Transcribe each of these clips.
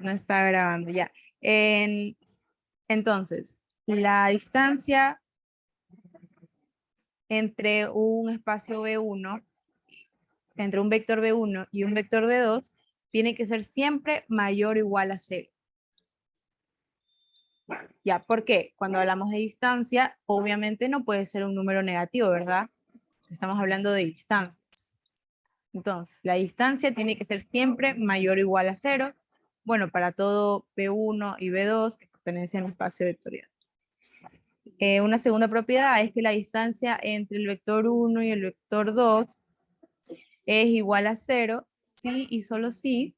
No está grabando ya. Entonces, la distancia entre un espacio B1, entre un vector B1 y un vector B2, tiene que ser siempre mayor o igual a 0. Ya, ¿por qué? Cuando hablamos de distancia, obviamente no puede ser un número negativo, ¿verdad? Estamos hablando de distancias. Entonces, la distancia tiene que ser siempre mayor o igual a 0. Bueno, para todo B1 y B2 que pertenecen al espacio vectorial. Una segunda propiedad es que la distancia entre el vector 1 y el vector 2 es igual a 0 si y solo si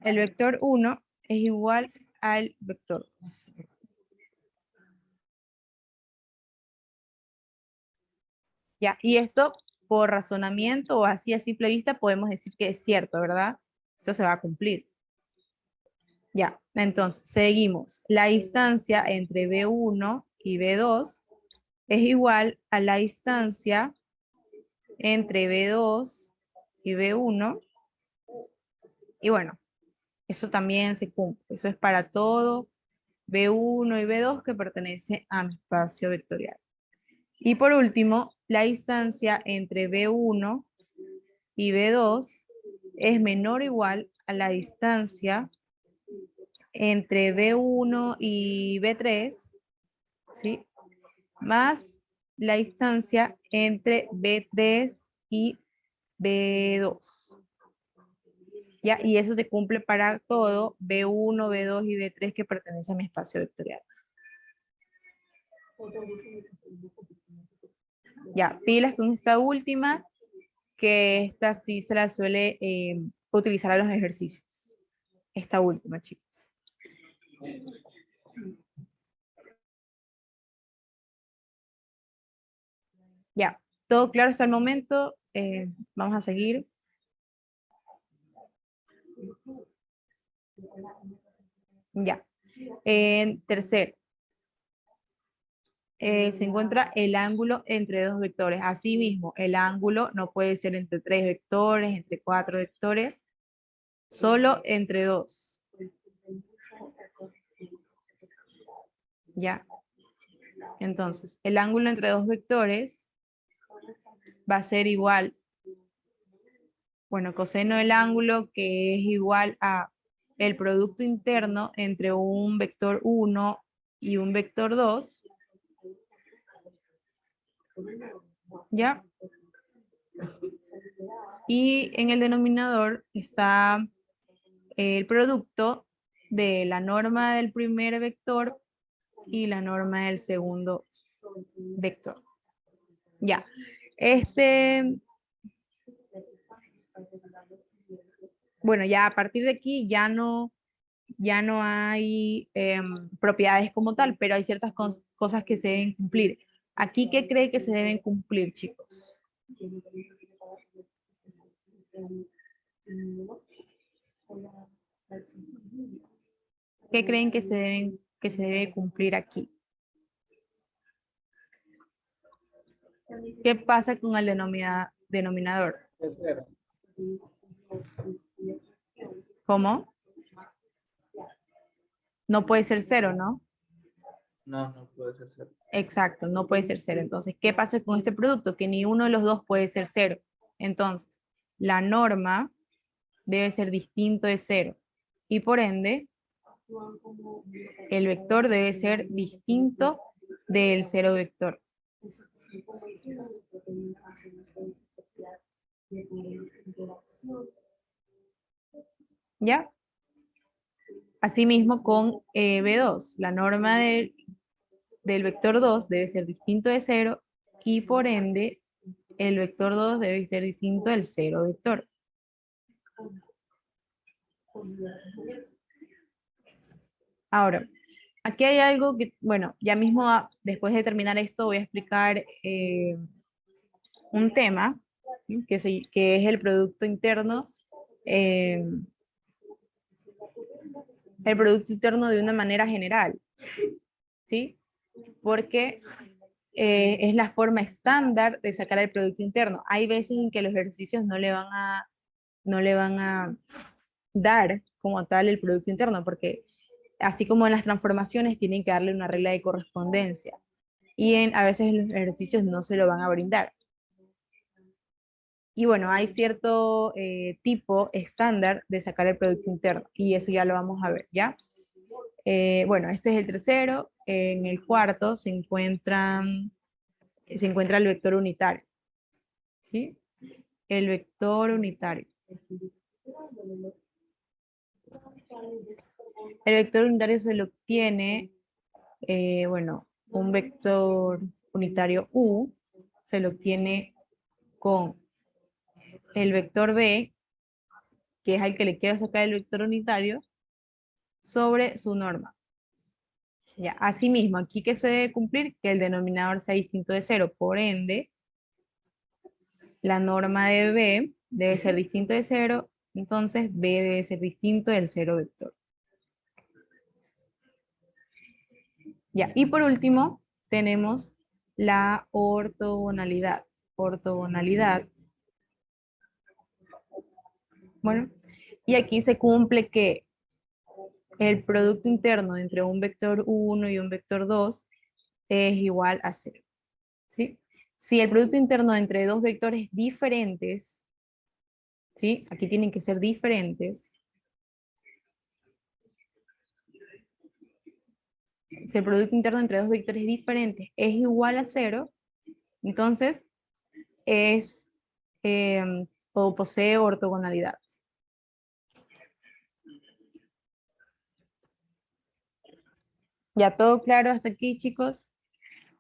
el vector 1 es igual al vector 2. Ya, y esto por razonamiento o así a simple vista podemos decir que es cierto, ¿verdad? Esto se va a cumplir. Ya, entonces seguimos. La distancia entre B1 y B2 es igual a la distancia entre B2 y B1. Y bueno, eso también se cumple. Eso es para todo B1 y B2 que pertenece a mi espacio vectorial. Y por último, la distancia entre B1 y B2 es menor o igual a la distancia entre B1 y B3, ¿sí? Más la distancia entre B3 y B2. ¿Ya? Y eso se cumple para todo B1, B2 y B3 que pertenece a mi espacio vectorial. Ya, pilas con esta última, que esta sí se la suele utilizar a los ejercicios. Esta última, chicos. Ya, todo claro hasta el momento. Vamos a seguir. Ya. Tercero. Se encuentra el ángulo entre dos vectores. Asimismo, el ángulo no puede ser entre 3 vectores, entre 4 vectores, solo entre 2. ¿Ya? Entonces, el ángulo entre dos vectores va a ser igual, bueno, coseno del ángulo que es igual a el producto interno entre un vector 1 y un vector 2. ¿Ya? Y en el denominador está el producto de la norma del primer vector y la norma del segundo vector. Ya. Bueno, ya a partir de aquí ya no hay propiedades como tal, pero hay ciertas cosas que se deben cumplir. ¿Aquí qué cree que se deben cumplir, chicos? ¿Qué creen que se debe cumplir aquí? ¿Qué pasa con el denominador? ¿Cómo? No puede ser 0, ¿no? No, no puede ser 0. Exacto, no puede ser 0. Entonces, ¿qué pasa con este producto? Que ni uno de los dos puede ser 0. Entonces, la norma debe ser distinto de 0. Y por ende, el vector debe ser distinto del 0 vector. ¿Ya? Asimismo con B2, la norma del vector 2 debe ser distinto de 0 y por ende el vector 2 debe ser distinto del 0 vector. Ahora, aquí hay algo que, bueno, ya mismo después de terminar esto voy a explicar un tema, ¿sí? que es el producto interno, de una manera general, ¿sí? Porque es la forma estándar de sacar el producto interno. Hay veces en que los ejercicios no le van a dar como tal el producto interno, porque así como en las transformaciones tienen que darle una regla de correspondencia. Y a veces en los ejercicios no se lo van a brindar. Y bueno, hay cierto tipo estándar de sacar el producto interno, y eso ya lo vamos a ver, ¿ya? Bueno, este es el tercero. En el cuarto se encuentra el vector unitario, ¿sí? El vector unitario. El vector unitario se lo obtiene, bueno, un vector unitario U se lo obtiene con el vector B, que es al que le quiero sacar el vector unitario, sobre su norma. Ya, asimismo, aquí que se debe cumplir que el denominador sea distinto de cero, por ende, la norma de B debe ser distinto de cero, entonces B debe ser distinto del cero vector. Ya, y por último, tenemos la ortogonalidad. Ortogonalidad. Bueno, y aquí se cumple que el producto interno entre un vector 1 y un vector 2 es igual a 0. ¿Sí? Si el producto interno entre dos vectores diferentes, ¿sí? Aquí tienen que ser diferentes. Si el producto interno entre dos vectores diferentes es igual a 0, entonces es o posee ortogonalidad. ¿Ya todo claro hasta aquí, chicos?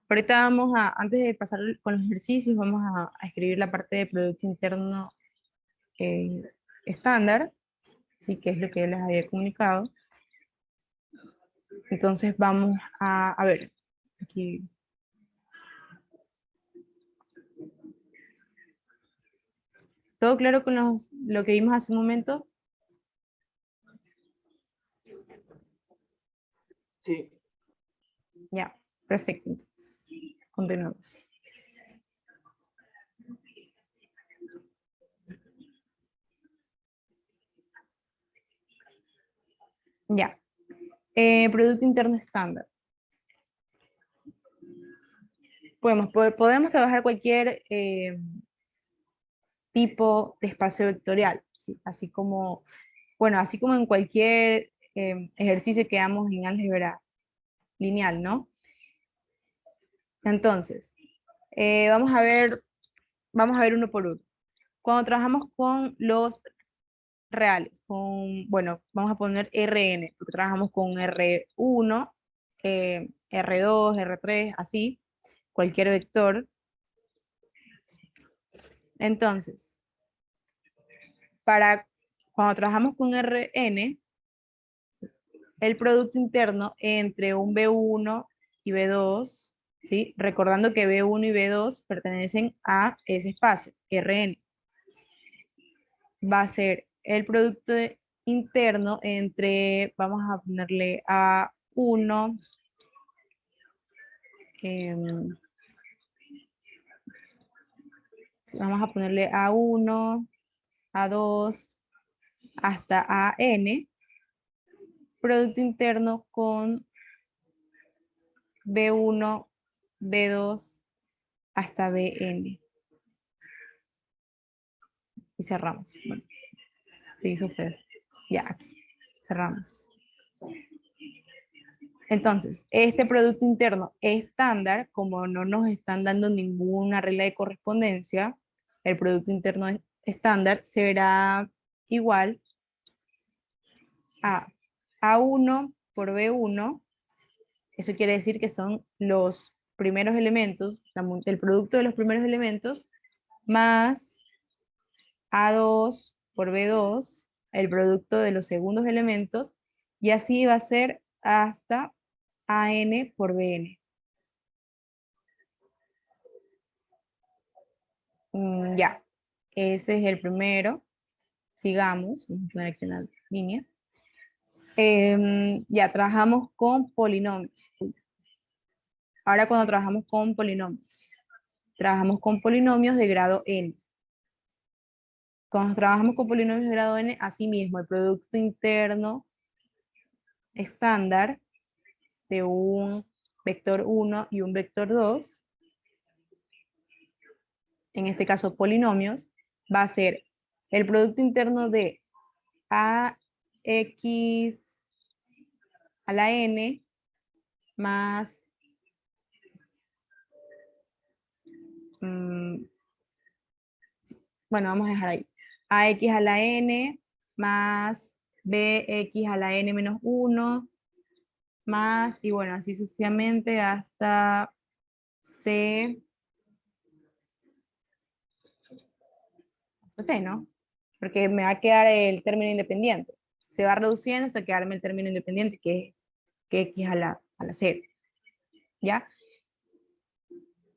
Ahorita antes de pasar con los ejercicios, vamos a escribir la parte de producto interno estándar, ¿sí? Que es lo que yo les había comunicado. Entonces vamos a ver, aquí. ¿Todo claro con lo que vimos hace un momento? Sí. Ya, perfecto. Continuamos. Ya. Producto interno estándar. Podemos trabajar cualquier tipo de espacio vectorial, ¿sí? Así como, bueno, así como en cualquier ejercicio que hagamos en álgebra lineal, ¿no? Entonces, vamos a ver uno por uno. Cuando trabajamos con los reales, bueno, vamos a poner Rn, porque trabajamos con R1, R2, R3, así, cualquier vector. Entonces, cuando trabajamos con Rn, el producto interno entre un B1 y B2, ¿sí? Recordando que B1 y B2 pertenecen a ese espacio, Rn. Va a ser el producto interno entre, vamos a ponerle A1, vamos a ponerle A1, A2, hasta AN, producto interno con B1, B2, hasta Bn. Y cerramos. Bueno, se hizo feo. Ya, aquí, cerramos. Entonces, este producto interno estándar, como no nos están dando ninguna regla de correspondencia, el producto interno estándar será igual a A1 por B1. Eso quiere decir que son los primeros elementos, el producto de los primeros elementos, más A2 por B2, el producto de los segundos elementos, y así va a ser hasta AN por BN. Ya, ese es el primero. Sigamos, vamos a poner aquí una línea. Ya, trabajamos con polinomios. Ahora cuando trabajamos con polinomios. Trabajamos con polinomios de grado n. Cuando trabajamos con polinomios de grado n, asimismo, el producto interno estándar de un vector 1 y un vector 2, en este caso polinomios, va a ser el producto interno de ax a la n más bueno, vamos a dejar ahí, ax a la n más bx a la n menos 1 más, y bueno, así sucesivamente hasta c, ¿no? Porque me va a quedar el término independiente. Se va reduciendo hasta quedarme el término independiente, que x a la 0. ¿Ya?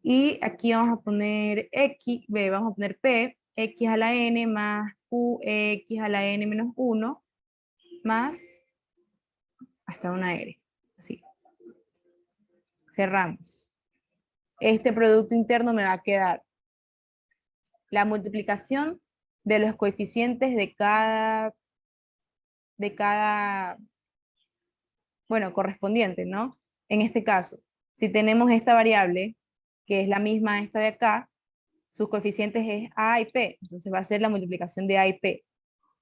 Y aquí vamos a poner x, vamos a poner p, x a la n más qx a la n menos 1 más hasta una r. Así. Cerramos. Este producto interno me va a quedar la multiplicación de los coeficientes de cada, bueno, correspondiente, ¿no? En este caso, si tenemos esta variable, que es la misma a esta de acá, sus coeficientes es a y p, entonces va a ser la multiplicación de a y p,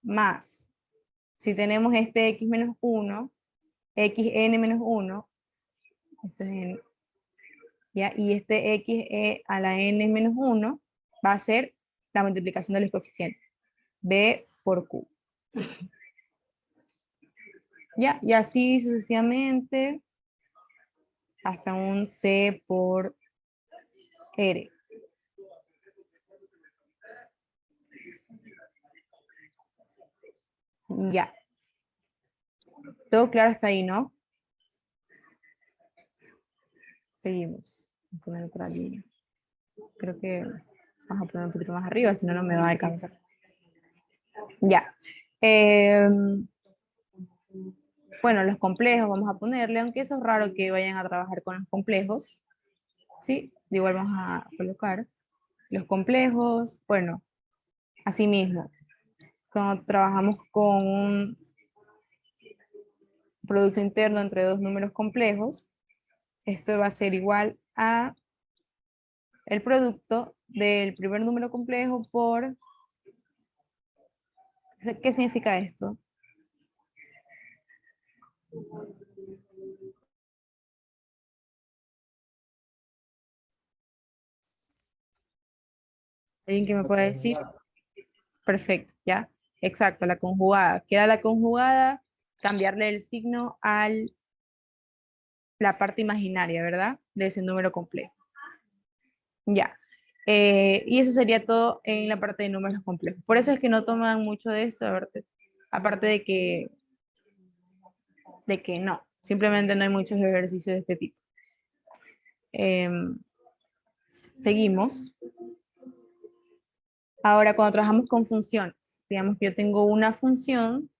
más, si tenemos este x menos 1, xn menos 1, esto es n, ¿ya? Y este x a la n menos 1 va a ser la multiplicación de los coeficientes, b por q. ¿Ya? Y así sucesivamente hasta un c por r. Ya. Todo claro hasta ahí, ¿no? Seguimos. Voy a poner otra línea. Creo que vamos a poner un poquito más arriba, si no, no me va a alcanzar. Ya. Bueno, los complejos vamos a ponerle, aunque eso es raro que vayan a trabajar con los complejos. ¿Sí? Igual vamos a colocar los complejos. Bueno, así mismo. Cuando trabajamos con un producto interno entre dos números complejos, esto va a ser igual a el producto del primer número complejo por... ¿Qué significa esto? ¿Alguien que me pueda decir? Perfecto, ¿ya? Exacto, la conjugada. ¿Qué era la conjugada? Cambiarle el signo a la parte imaginaria, ¿verdad? De ese número complejo. Ya. Y eso sería todo en la parte de números complejos. Por eso es que no toman mucho de eso, aparte de que no, simplemente no hay muchos ejercicios de este tipo. Seguimos. Ahora, cuando trabajamos con funciones, digamos que yo tengo una función,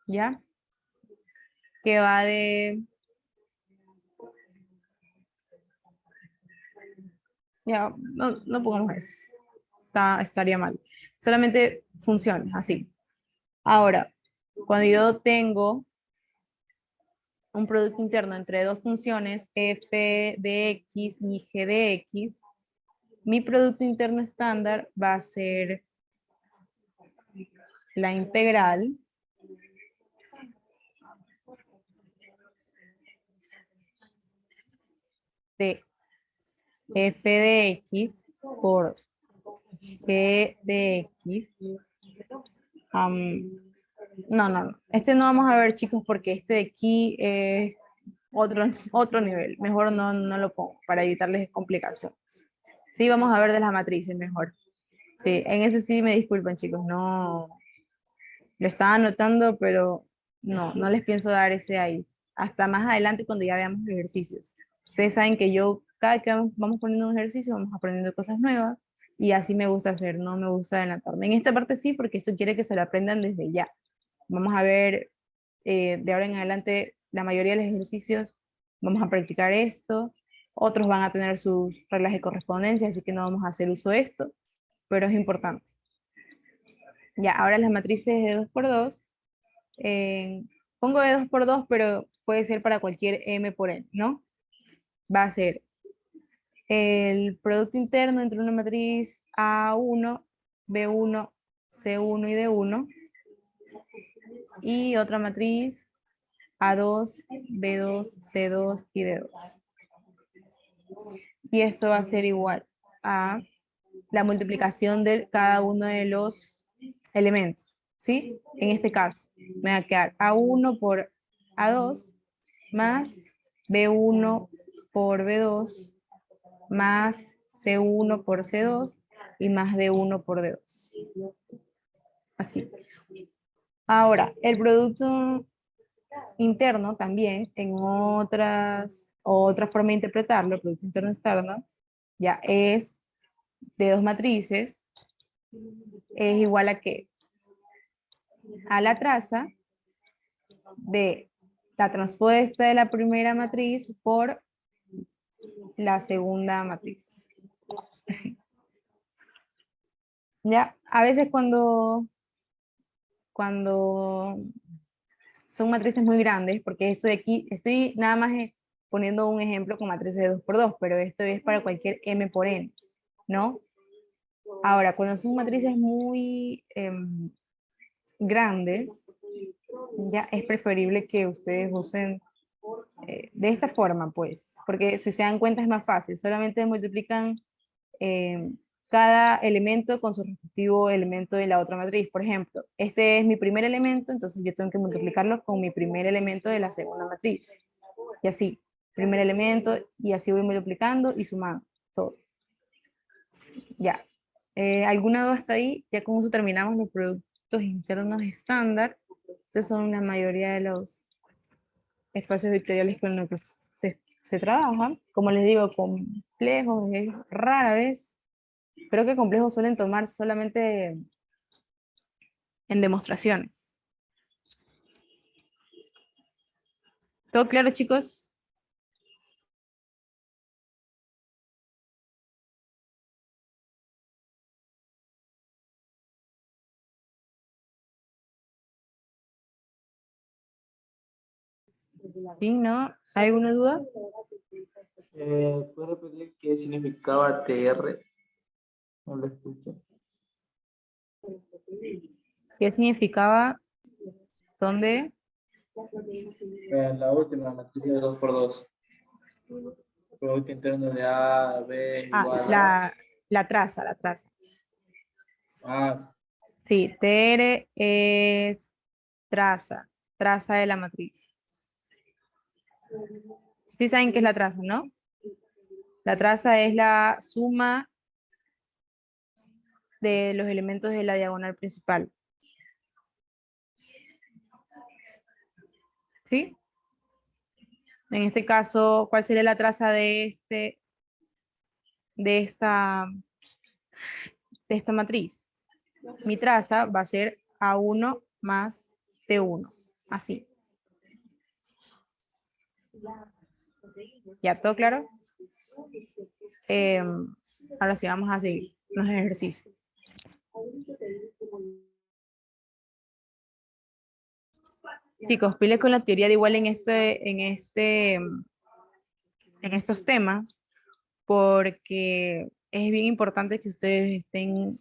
¿ya? Que va de... Ya, no pongamos eso. Estaría mal. Solamente funciones, así. Ahora, cuando yo tengo un producto interno entre dos funciones, f de x y g de x, mi producto interno estándar va a ser la integral de f de x por g de x. No. Este no vamos a ver, chicos, porque este de aquí es otro nivel. Mejor no lo pongo para evitarles complicaciones. Sí, vamos a ver de las matrices mejor. Sí, en ese sí me disculpan, chicos. No, lo estaba anotando, pero no les pienso dar ese ahí. Hasta más adelante cuando ya veamos ejercicios. Ustedes saben que yo, cada que vamos poniendo un ejercicio, vamos aprendiendo cosas nuevas. Y así me gusta hacer, no me gusta adelantarme. En esta parte sí, porque eso quiere que se lo aprendan desde ya. Vamos a ver de ahora en adelante la mayoría de los ejercicios vamos a practicar esto. Otros van a tener sus reglas de correspondencia, así que no vamos a hacer uso de esto, pero es importante. Ya, ahora las matrices de 2 por 2. Pongo de 2 por 2, pero puede ser para cualquier m por n, ¿no? Va a ser el producto interno entre una matriz A1, B1, C1 y D1, y otra matriz A2, B2, C2 y D2. Y esto va a ser igual a la multiplicación de cada uno de los elementos, ¿sí? En este caso, me va a quedar A1 por A2 más B1 por B2 más C1 por C2 y más D1 por D2. Así. Ahora, el producto interno también, en otra forma de interpretarlo, el producto interno externo, ya es de dos matrices, es igual a ¿qué? A la traza de la transpuesta de la primera matriz por la segunda matriz. Ya, a veces cuando son matrices muy grandes, porque esto de aquí, estoy nada más poniendo un ejemplo con matrices de 2 por 2, pero esto es para cualquier m por n, ¿no? Ahora, cuando son matrices muy grandes, ya es preferible que ustedes usen de esta forma, pues, porque si se dan cuenta es más fácil, solamente multiplican cada elemento con su respectivo elemento de la otra matriz. Por ejemplo, este es mi primer elemento, entonces yo tengo que multiplicarlo con mi primer elemento de la segunda matriz. Y así, primer elemento, y así voy multiplicando y sumando todo. Ya. ¿Alguna duda hasta ahí? Ya con eso terminamos los productos internos estándar. Estos son la mayoría de los espacios vectoriales con los que se trabaja. Como les digo, complejos es rara vez. Creo que complejos suelen tomar solamente en demostraciones. ¿Todo claro, chicos? ¿Sí? ¿No? ¿Hay alguna duda? ¿Puedes repetir qué significaba TR? No lo escuché. ¿Qué significaba? ¿Dónde? La última matriz de 2 por 2. Producto interno de A, B Ah, igual a... la traza, la traza. Ah, Sí, TR es traza, traza de la matriz. Sí saben qué es la traza, ¿no? La traza es la suma de los elementos de la diagonal principal. ¿Sí? En este caso, ¿cuál sería la traza de esta matriz? Mi traza va a ser A1 más T1. Así. ¿Ya todo claro? Ahora sí, vamos a seguir los ejercicios. Chicos, pile con la teoría de igual en estos temas, porque es bien importante que ustedes estén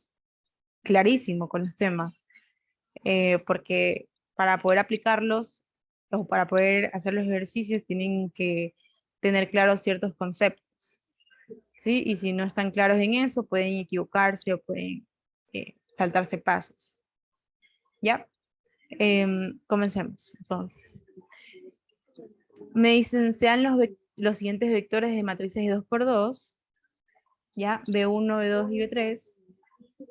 clarísimos con los temas, porque para poder aplicarlos o para poder hacer los ejercicios tienen que tener claros ciertos conceptos, ¿sí? Y si no están claros en eso, pueden equivocarse o pueden saltarse pasos. ¿Ya? Comencemos, entonces. Me dicen, sean los siguientes vectores de matrices de 2 por 2, ¿ya? B1, B2 y B3.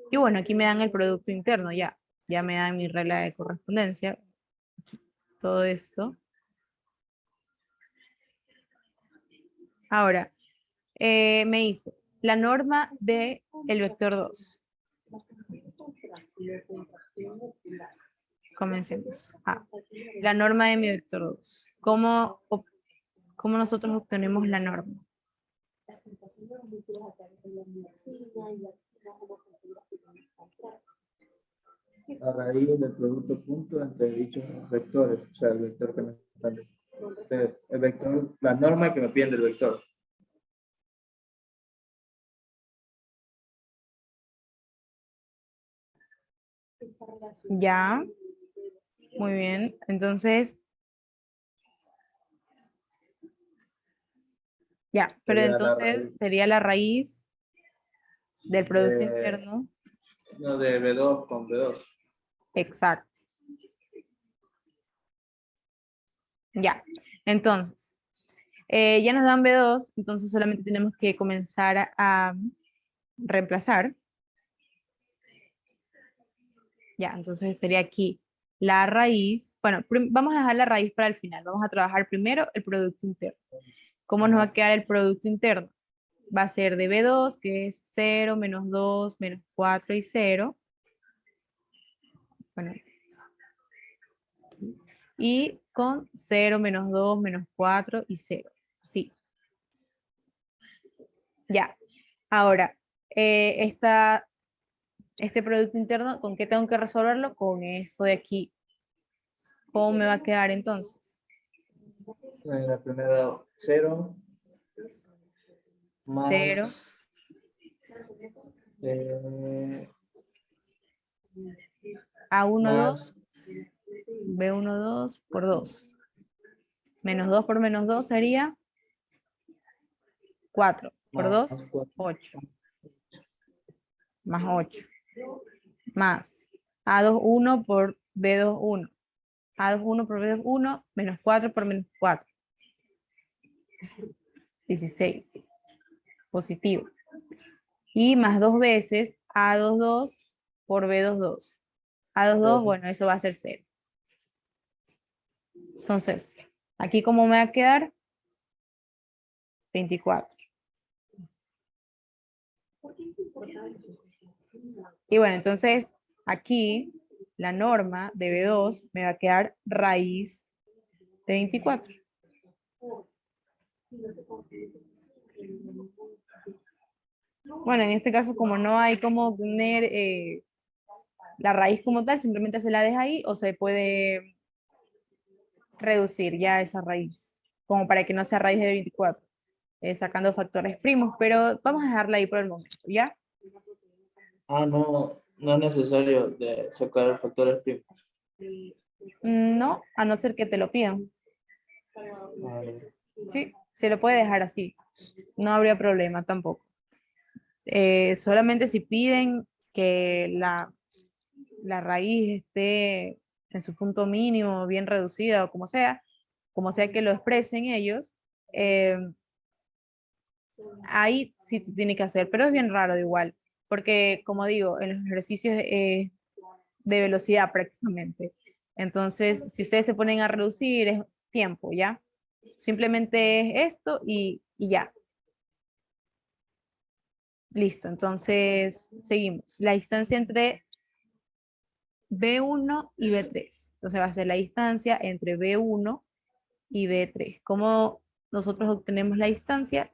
Y bueno, aquí me dan el producto interno, ya me dan mi regla de correspondencia, todo esto. Ahora, me dice, la norma del vector 2. Comencemos. La norma de mi vector 2. ¿Cómo nosotros obtenemos la norma? A raíz del producto punto entre dichos vectores, o sea, el vector que me están el vector, la norma que me piden del vector. Ya, muy bien. Entonces, ya, pero Sería la entonces raíz sería la raíz del producto de, interno. no, de B2 con B2. Exacto. Ya, entonces, ya nos dan B2, entonces solamente tenemos que comenzar a reemplazar. Ya, entonces sería aquí la raíz. Bueno, vamos a dejar la raíz para el final. Vamos a trabajar primero el producto interno. ¿Cómo nos va a quedar el producto interno? Va a ser de B2, que es 0, menos 2, menos 4 y 0. Bueno, y con 0, menos 2, menos 4 y 0. Así. Ya. Ahora, este producto interno, ¿con qué tengo que resolverlo? Con esto de aquí. ¿Cómo me va a quedar entonces? La primera 0 0 más A1, 2, más B1, 2 por 2. Menos 2 por menos 2 sería 4. Por 2, 4 8. Más 8. Más A2, 1 por B2, 1. A2, 1 por B2, 1. Menos 4 por menos 4. 16. Positivo. Y más 2 veces A2, 2 por B2, 2. A2, 2, bueno, eso va a ser 0. Entonces, aquí ¿cómo me va a quedar? 24. Y bueno, entonces aquí la norma de B2 me va a quedar raíz de 24. Bueno, en este caso como no hay como tener la raíz como tal, simplemente se la deja ahí o se puede reducir ya esa raíz, como para que no sea raíz de 24, sacando factores primos, pero vamos a dejarla ahí por el momento, ¿ya? no, no es necesario de sacar factores primos. No, a no ser que te lo pidan. Vale. Sí, se lo puede dejar así. No habría problema tampoco. Solamente si piden que la raíz esté en su punto mínimo, bien reducida o como sea que lo expresen ellos, ahí sí te tiene que hacer, pero es bien raro de igual, porque como digo, en los ejercicios de velocidad prácticamente. Entonces, si ustedes se ponen a reducir, es tiempo, ¿ya? Simplemente es esto y ya. Listo, entonces seguimos. La distancia entre B1 y B3. Entonces va a ser la distancia entre B1 y B3. ¿Cómo nosotros obtenemos la distancia?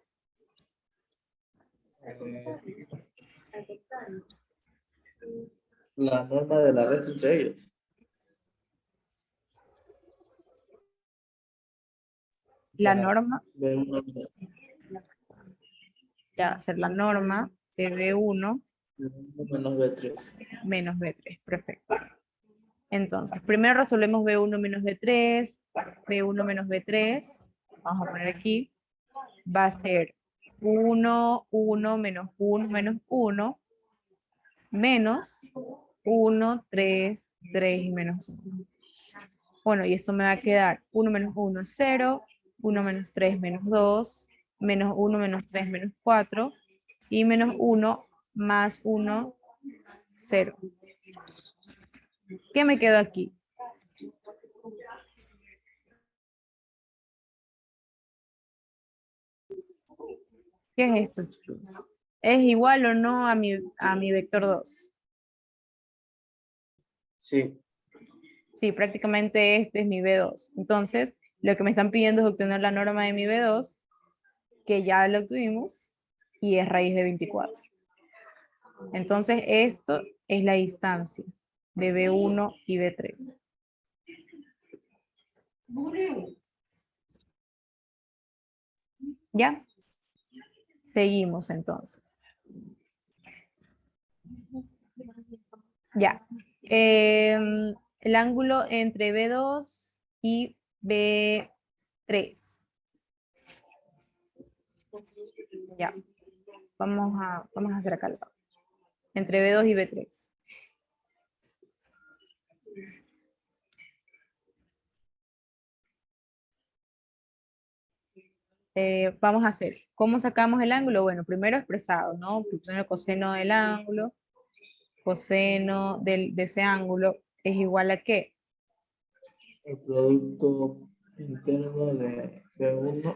La norma de la red entre ellos. O La sea, norma, B1 ya va a ser la norma de B1 menos B3. menos B3. Perfecto. Entonces, primero resolvemos B1 menos B3, B1 menos B3. Vamos a poner aquí. Va a ser 1, 1 menos 1 menos 1 menos 1, 3, 3 y menos 1. Bueno, y eso me va a quedar 1 menos 1 es 0, 1 menos 3 menos 2, menos 1 menos 3 menos 4, y menos 1 más 1, 0. ¿Qué me quedó aquí? ¿Qué es esto, chicos? ¿Es igual o no a mi vector 2? Sí. Sí, prácticamente este es mi B2. Entonces, Lo que me están pidiendo es obtener la norma de mi B2, que ya lo obtuvimos, y es raíz de 24. Entonces, esto es la distancia de B1 y B3. ¿Ya? Seguimos entonces. Ya. El ángulo entre B2 y B3. Ya. Vamos a hacer acá el cálculo. Entre B2 y B3. Vamos a hacer, ¿cómo sacamos el ángulo? Bueno, primero expresado, ¿no? Primero el coseno del ángulo, coseno de ese ángulo es igual a ¿qué? El producto interno de B1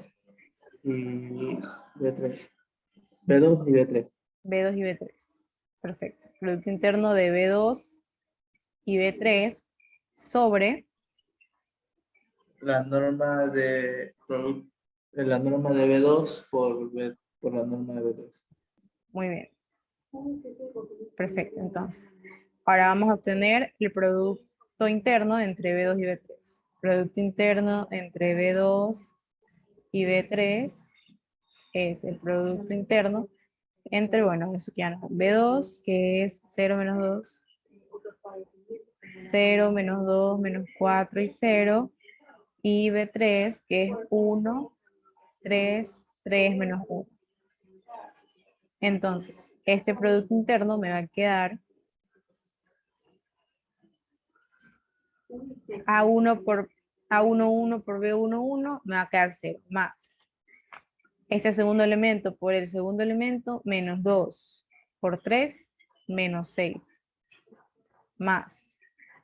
y B3. B2 y B3. B2 y B3. Perfecto. Producto interno de B2 y B3 sobre La norma de la norma de B2 por la norma de B3. muy bien. Perfecto, entonces. Ahora vamos a obtener el producto interno entre B2 y B3. Producto interno entre B2 y B3 es el producto interno entre, bueno, eso que ya no, B2, que es 0 menos 2, 0 menos 2 menos 4 y 0, y B3, que es 1, 3, 3 menos 1. Entonces, este producto interno me va a quedar A1 por A11 por B11, me va a quedar 0, más este segundo elemento por el segundo elemento, menos 2 por 3, menos 6, más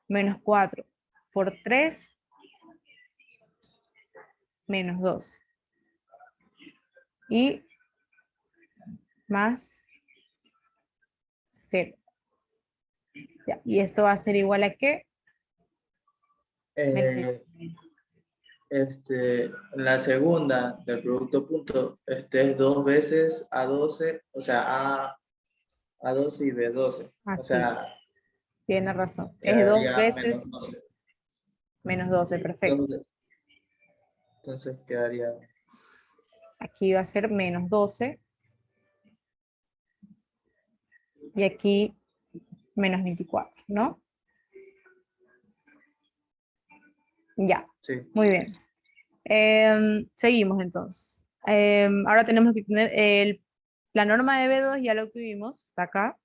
menos 4 por 3, menos 2. Y más 0. Ya, y esto va a ser igual a ¿qué? Eh, la segunda del producto punto, es 2 veces A12, o sea, A12 y B12. O Así, sea, tiene razón. Es 2 quedaría veces menos 12. menos 12, perfecto. Entonces quedaría Aquí va a ser menos 12. Y aquí menos 24, ¿no? Ya, sí. muy bien. Seguimos entonces. Ahora tenemos que tener la norma de B2, ya la obtuvimos, está acá.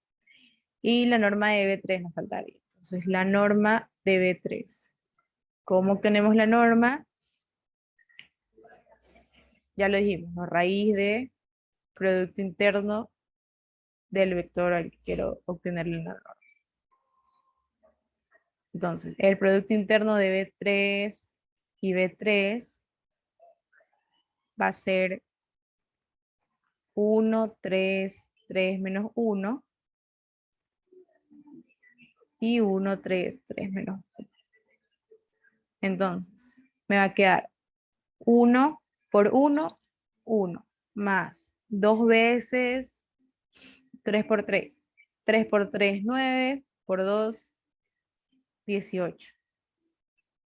Y la norma de B3 nos faltaría. Entonces, la norma de B3. ¿Cómo obtenemos la norma? Ya lo dijimos, ¿no? Raíz de producto interno del vector al que quiero obtenerle la norma. Entonces, el producto interno de B3 y B3 va a ser 1, 3, 3 menos 1 y 1, 3, 3 menos 1. Entonces, me va a quedar 1 por 1, 1, más 2 veces 3 por 3. 3 por 3, 9, por 2, 18.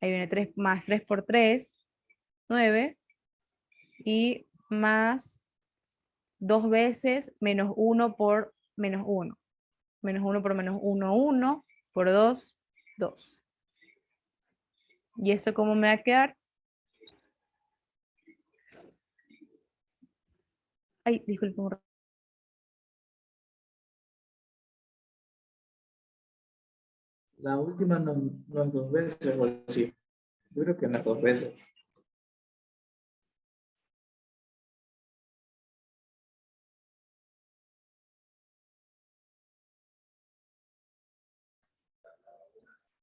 Ahí viene 3 más 3 por 3, 9, y más 2 veces menos 1 por menos 1. Menos 1 por menos 1, 1, por 2, 2. ¿Y esto cómo me va a quedar? Ay, disculpe. La última no es 2 veces, o sí. Yo creo que no es 2 veces.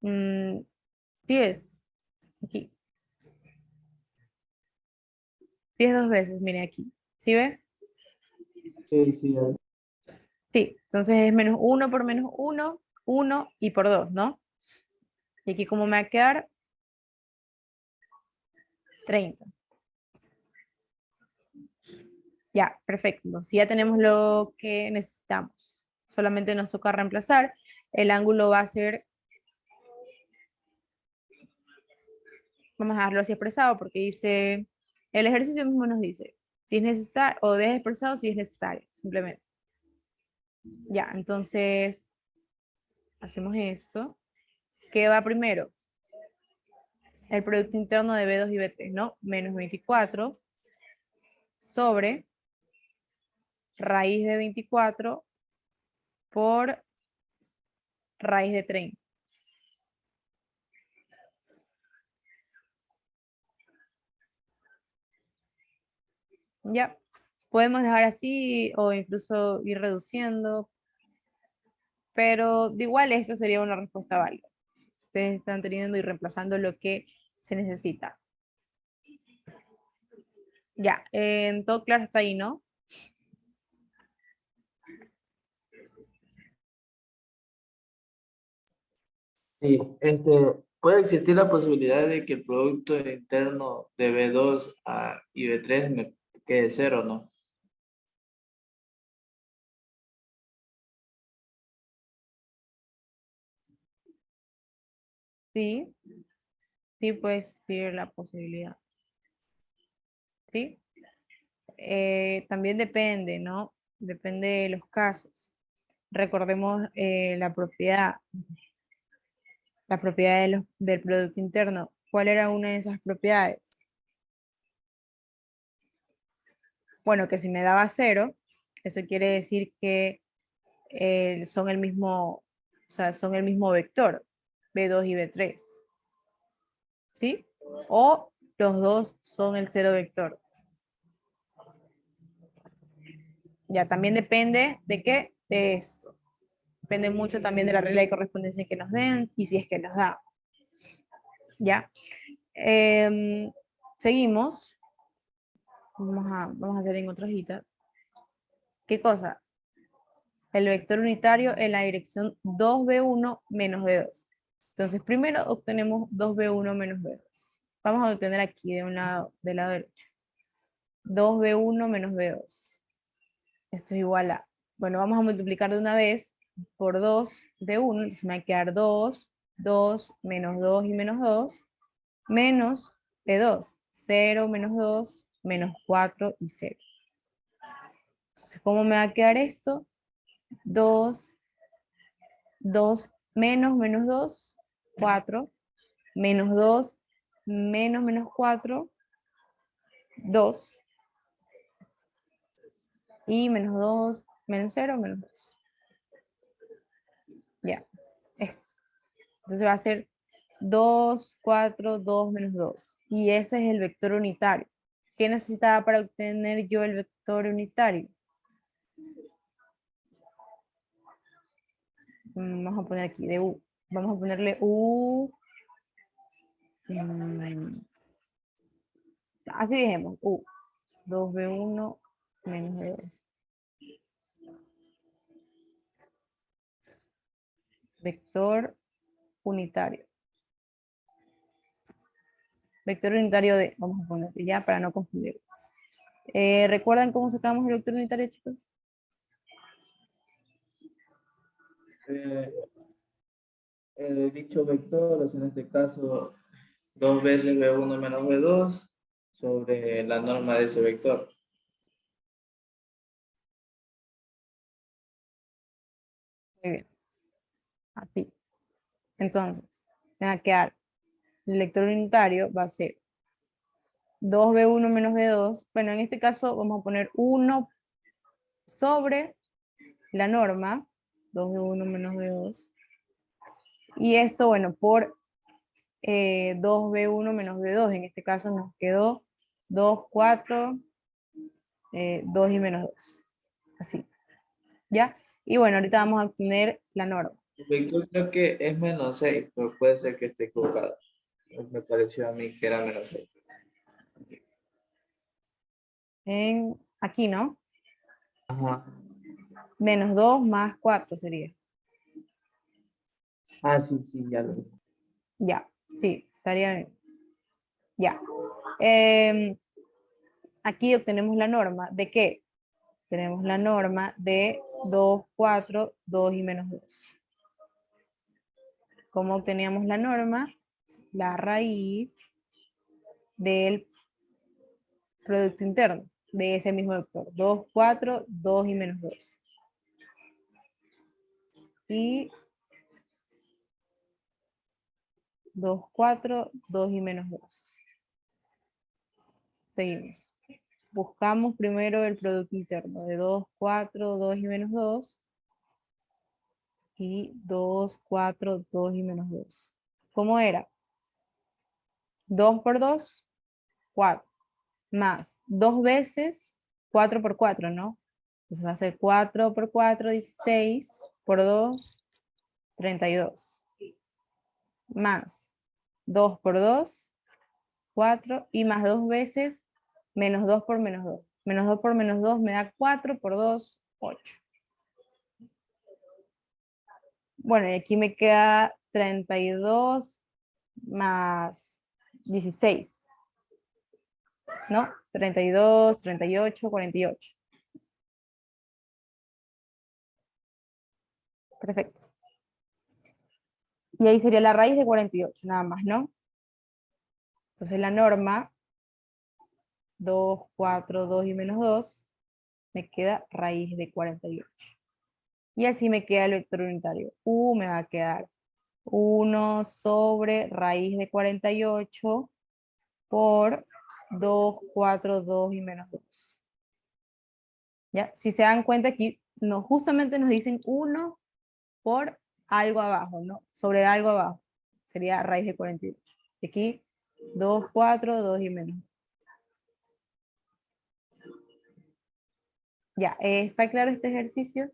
Mm, 10. Aquí. 10 dos veces, mire aquí. ¿Sí ve? Sí, sí. Sí. Entonces es menos 1 por menos 1, 1 y por 2, ¿no? Y aquí cómo me va a quedar 30. Ya, perfecto. Entonces ya tenemos lo que necesitamos. Solamente nos toca reemplazar. El ángulo va a ser, vamos a dejarlo así expresado porque dice, el ejercicio mismo nos dice si es necesario, o deja expresado si es necesario, simplemente. Ya, entonces hacemos esto. ¿Qué va primero? El producto interno de B2 y B3, ¿no? Menos 24 sobre raíz de 24 por raíz de 30. Ya, podemos dejar así o incluso ir reduciendo, pero de igual esta sería una respuesta válida. Ustedes están teniendo y reemplazando lo que se necesita. Ya, en todo claro está ahí, ¿no? Sí, puede existir la posibilidad de que el producto interno de B2 y B3 me quede cero, ¿no? Sí, sí puede existir la posibilidad. ¿Sí? También depende, ¿no? Depende de los casos. Recordemos la propiedad del Producto Interno. ¿Cuál era una de esas propiedades? Bueno, que si me daba 0, eso quiere decir que son el mismo, o sea, son el mismo vector, B2 y B3. ¿Sí? O los dos son el 0 vector. Ya, también depende de qué, de esto. Depende mucho también de la regla de correspondencia que nos den y si es que nos da. ¿Ya? Seguimos. Vamos a hacer en otra hojita. ¿Qué cosa? El vector unitario en la dirección 2b1 menos b2. Entonces, primero obtenemos 2b1 menos b2. Vamos a obtener aquí de un lado, del lado derecho. 2b1 menos b2. Esto es igual a, bueno, vamos a multiplicar de una vez por 2b1, entonces me va a quedar 2, 2, menos 2 y menos 2, menos b2, 0, menos 2, menos 4 y 0. Entonces, ¿cómo me va a quedar esto? 2, 2, menos 2, 4, menos 2, menos 4, 2, y menos 2, menos 0, menos 2. Ya, esto. Entonces va a ser 2, 4, 2, menos 2. Y ese es el vector unitario. ¿Qué necesitaba para obtener yo el vector unitario? Vamos a poner aquí de U. Vamos a ponerle U. Así dijimos, U. 2B1 menos B2. Vector unitario. Vector unitario de, vamos a ponerle ya para no confundir. ¿Recuerdan cómo sacamos el vector unitario, chicos? Dicho vector es en este caso 2 veces B1 menos B2 sobre la norma de ese vector. Muy bien. Así. Entonces, me va a quedar el vector unitario va a ser 2B1 menos B2. Bueno, en este caso vamos a poner 1 sobre la norma, 2B1 menos B2. Y esto, bueno, por 2B1 menos B2. En este caso nos quedó 2, 4, 2 y menos 2. Así. ¿Ya? Y bueno, ahorita vamos a obtener la norma. El vector creo que es menos 6, pero puede ser que esté equivocado. Me pareció a mí que era menos 6. Aquí, ¿no? Ajá. Menos 2 más 4 sería. Ah, sí, sí, ya lo vi. Ya, sí, estaría bien. Ya. Aquí obtenemos la norma de qué? Tenemos la norma de 2, 4, 2 y menos 2. ¿Cómo obteníamos la norma? La raíz del producto interno de ese mismo vector. 2, 4, 2 y menos 2. Y 2, 4, 2 y menos 2. Seguimos. Buscamos primero el producto interno de 2, 4, 2 y menos 2. Y 2, 4, 2 y menos 2. ¿Cómo era? 2 por 2, 4. Más 2 veces 4 por 4, ¿no? Entonces va a ser 4 por 4, 16, por 2, 32. Más 2 por 2, 4, y más 2 veces menos 2 por menos 2. Menos 2 por menos 2 me da 4 por 2, 8. Bueno, y aquí me queda 32 más 16. ¿No? 32, 38, 48. Perfecto. Y ahí sería la raíz de 48, nada más, ¿no? Entonces la norma, 2, 4, 2 y menos 2, me queda raíz de 48. Y así me queda el vector unitario. Me va a quedar 1 sobre raíz de 48 por 2, 4, 2 y menos 2. ¿Ya? Si se dan cuenta aquí, justamente nos dicen 1 por algo abajo, ¿no? Sobre algo abajo. Sería raíz de 48. Aquí 2, 4, 2 y menos. Ya, ¿está claro este ejercicio?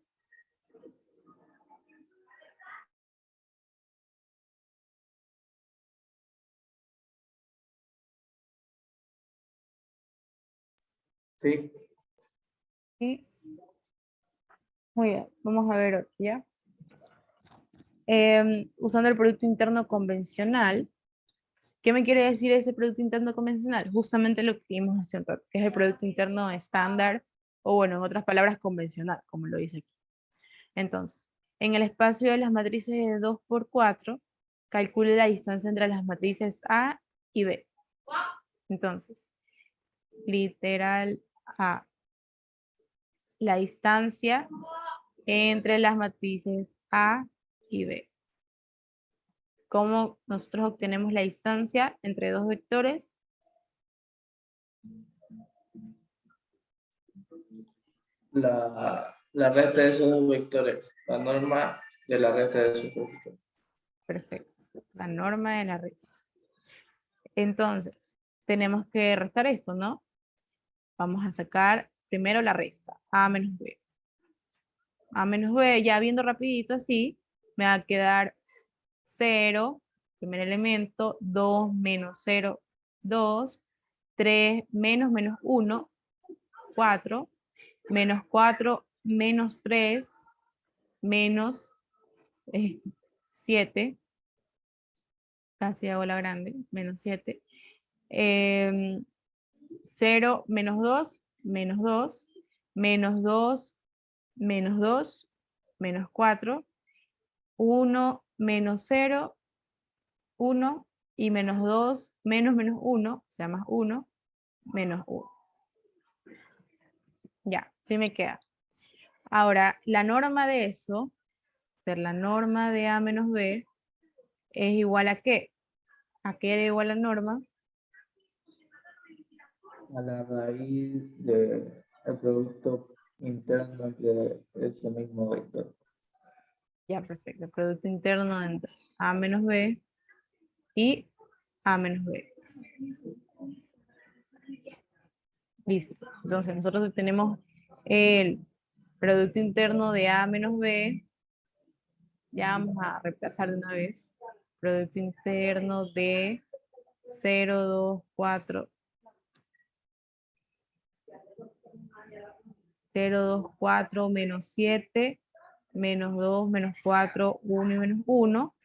Sí. Sí. Muy bien, vamos a ver otro, ¿ya? Usando el producto interno convencional. ¿Qué me quiere decir este producto interno convencional? Justamente lo que vimos hace un rato, que es el producto interno estándar, o bueno, en otras palabras, convencional, como lo dice aquí. Entonces, en el espacio de las matrices de 2 por 4, calcule la distancia entre las matrices A y B. Entonces, literal A. La distancia entre las matrices A y B. ¿Cómo nosotros obtenemos la distancia entre dos vectores? La resta de esos dos vectores, la norma de la resta de esos dos vectores. Perfecto. La norma de la resta. Entonces, tenemos que restar esto, ¿no? Vamos a sacar primero la resta. A menos B. A menos B, ya viendo rapidito así, me va a quedar 0, primer elemento, 2 menos 0, 2, 3 menos 1, 4, menos 4 menos 3, menos 7, casi hago la grande, menos 7, 0 menos 2, menos 2, menos 2, menos 2, menos 4, 1 menos 0, 1 y menos 2, menos 1, o sea, más 1, menos 1. Ya, sí me queda. Ahora, la norma de eso, ser la norma de A menos B, es igual a ¿qué? ¿A qué era igual la norma? A la raíz del producto interno entre ese mismo vector. Ya, perfecto. El producto interno entre A menos B y A menos B. Listo. Entonces nosotros tenemos el producto interno de A menos B. Ya vamos a reemplazar de una vez. Producto interno de 0, 2, 4. 0, 2, 4, menos 7, menos 2, menos 4, 1 y menos 1.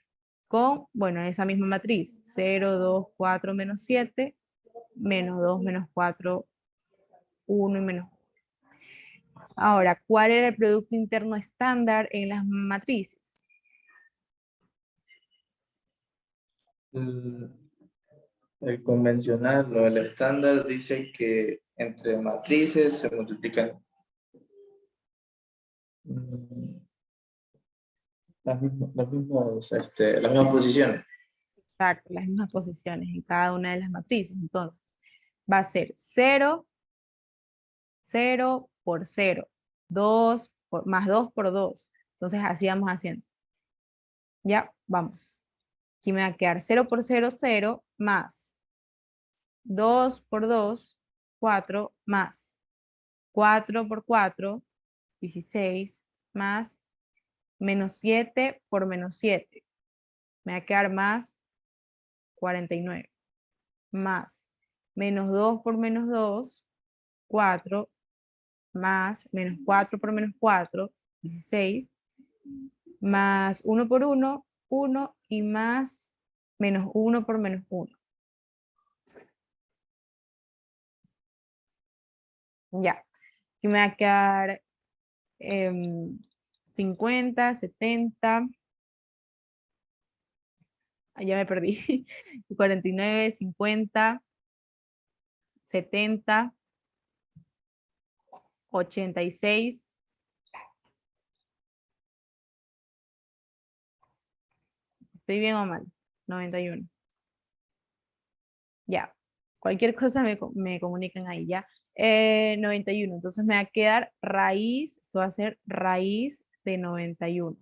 Con, bueno, esa misma matriz. 0, 2, 4, menos 7, menos 2, menos 4, 1 y menos 1. Ahora, ¿cuál era el producto interno estándar en las matrices? El convencional o el estándar dice que entre matrices se multiplican las mismas posiciones. Exacto, las mismas posiciones en cada una de las matrices. Entonces, va a ser 0, 0 por 0, 2 más 2 por 2. Entonces, así vamos haciendo. Ya, vamos. Aquí me va a quedar 0 por 0, 0, más 2 por 2, 4, más 4 por 4, 16, más menos 7 por menos 7. Me va a quedar más 49, más menos 2 por menos 2, 4, más menos 4 por menos 4, 16, más 1 por 1, 1 y más menos 1 por menos 1. Ya, aquí me va a quedar 50, 70, ya me perdí, 49, 50, 70, 86, ¿estoy bien o mal? 91. Ya, cualquier cosa me comunican ahí, ya. 91, entonces me va a quedar raíz, esto va a ser raíz de 91.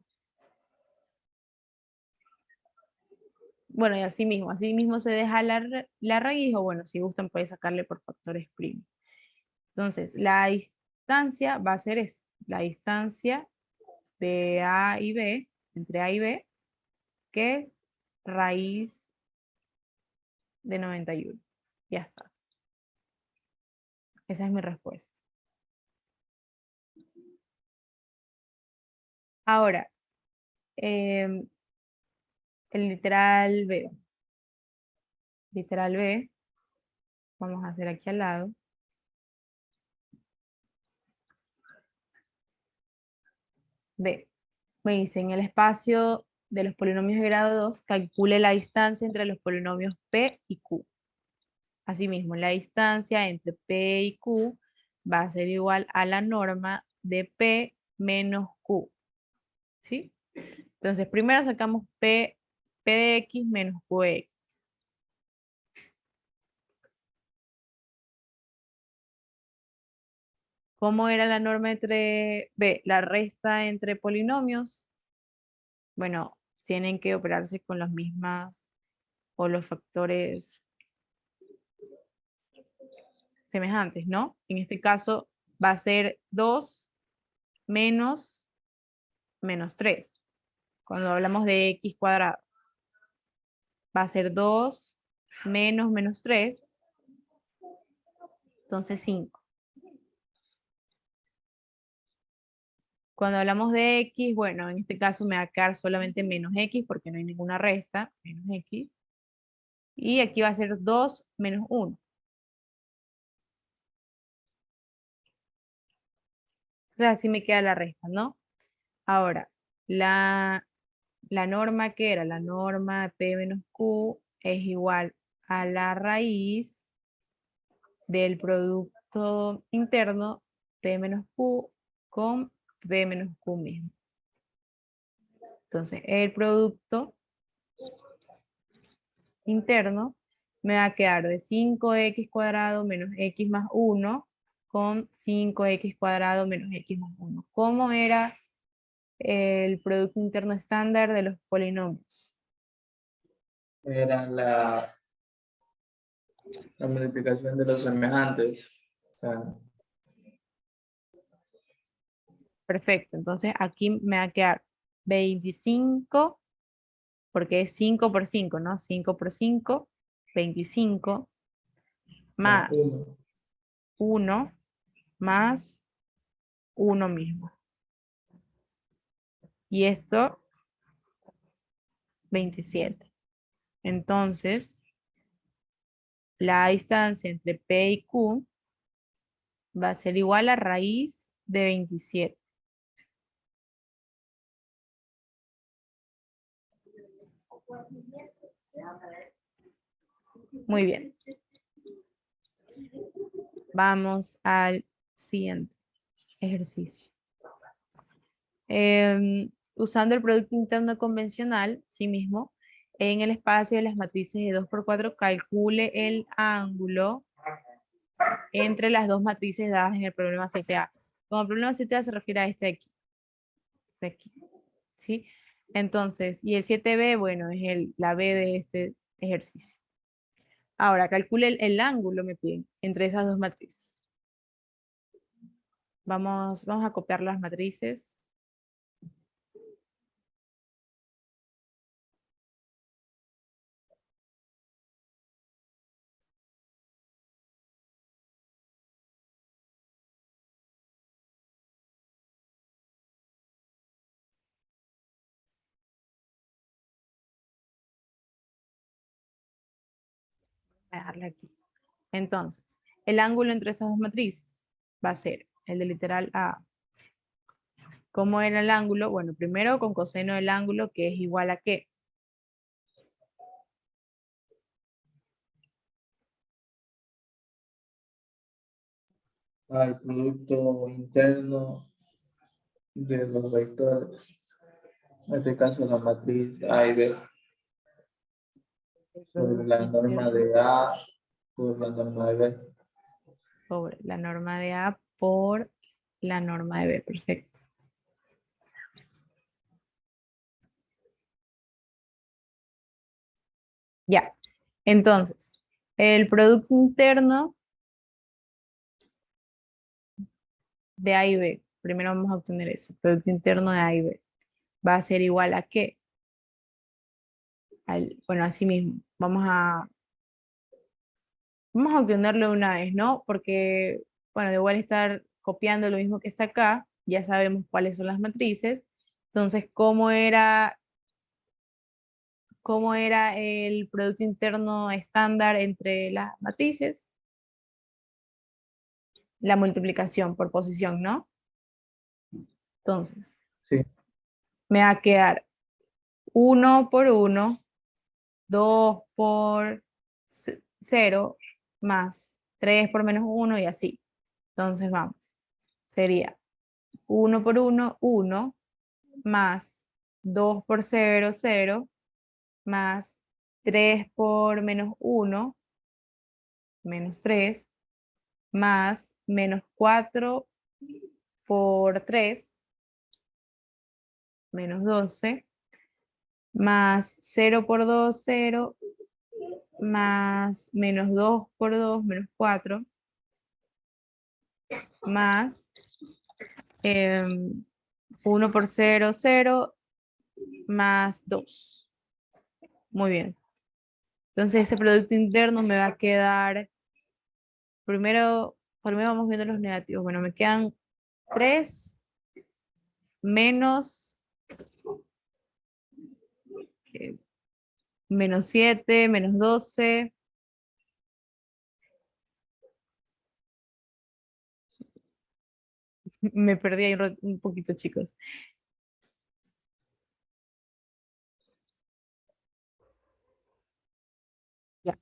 Bueno, y así mismo se deja la raíz, o bueno, si gustan pueden sacarle por factores primos. Entonces, la distancia va a ser eso, la distancia de A y B, entre A y B, que es raíz de 91. Ya está. Esa es mi respuesta. Ahora, el literal B. Literal B, vamos a hacer aquí al lado. B. Me dice, en el espacio de los polinomios de grado 2, calcule la distancia entre los polinomios P y Q. Asimismo, la distancia entre P y Q va a ser igual a la norma de P menos Q. ¿Sí? Entonces, primero sacamos P de X menos Q de X. ¿Cómo era la norma entre B? La resta entre polinomios. Bueno, tienen que operarse con las mismas o los factores semejantes, ¿no? En este caso va a ser 2 menos menos 3. Cuando hablamos de x cuadrado, va a ser 2 menos menos 3, entonces 5. Cuando hablamos de x, bueno, en este caso me va a quedar solamente menos x porque no hay ninguna resta, menos x. Y aquí va a ser 2 menos 1. Entonces así me queda la resta, ¿no? Ahora, la norma que era, la norma de P menos Q es igual a la raíz del producto interno P menos Q con P menos Q mismo. Entonces, el producto interno me va a quedar de 5x cuadrado menos x más 1 con 5x cuadrado menos x más 1. ¿Cómo era el producto interno estándar de los polinomios? Era la multiplicación de los semejantes. O sea, Perfecto, entonces aquí me va a quedar 25, porque es 5 por 5, ¿no? 5 por 5, 25, más más 1. 1, más 1 mismo. Y esto, 27. Entonces, la distancia entre P y Q va a ser igual a raíz de 27. Muy bien. Vamos al siguiente ejercicio. Usando el producto interno convencional, sí mismo, en el espacio de las matrices de 2 por 4, calcule el ángulo entre las dos matrices dadas en el problema 7A. Como el problema 7A se refiere a este de aquí. Este de aquí. ¿Sí? Entonces, y el 7B, bueno, es la B de este ejercicio. Ahora, calcule el ángulo, me piden, entre esas dos matrices. Vamos a copiar las matrices. Voy a dejarla aquí. Entonces, el ángulo entre estas dos matrices va a ser el de literal A. ¿Cómo era el ángulo? Bueno, primero con coseno del ángulo, que es igual a ¿qué? Al producto interno de los vectores. En este caso, la matriz A y B. Sobre la norma de A por la norma de B. Sobre la norma de A por la norma de B. Perfecto. Ya. Entonces, el producto interno de A y B. Primero vamos a obtener eso. El producto interno de A y B. Va a ser igual a ¿qué? Bueno, así mismo. Vamos a obtenerlo una vez, ¿no? Porque, bueno, de igual estar copiando lo mismo que está acá, ya sabemos cuáles son las matrices. Entonces, cómo era el producto interno estándar entre las matrices? La multiplicación por posición, ¿no? Entonces, Sí. me va a quedar 1 por 1, 2 por 0, más 3 por menos 1 y así. Entonces, vamos. Sería 1 por 1, 1, más 2 por 0, 0, más 3 por menos 1, menos 3, más menos 4 por 3, menos 12, más 0 por 2, 0, más menos 2 por 2, menos 4, más 1 por 0, 0, más 2. Muy bien. Entonces ese producto interno me va a quedar, primero vamos viendo los negativos. Bueno, me quedan 3 menos menos 7, menos 12. Me perdí ahí un poquito, chicos. Ya,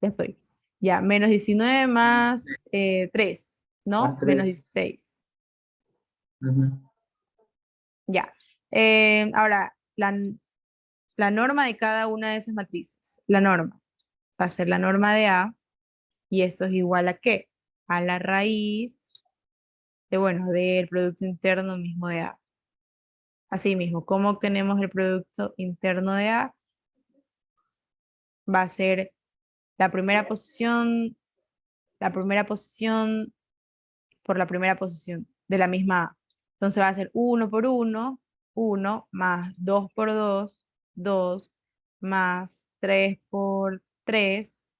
ya estoy. Ya, menos 19 más 3, ¿no? Más Menos 3. 16. Ya. Ahora, la norma de cada una de esas matrices. La norma va a ser la norma de A, y esto es igual a ¿qué? A la raíz de, bueno, del producto interno mismo de A. Así mismo, ¿cómo obtenemos el producto interno de A? Va a ser la primera posición por la primera posición de la misma A. Entonces va a ser 1 por 1, 1, más 2 por 2, 2, más 3 por 3,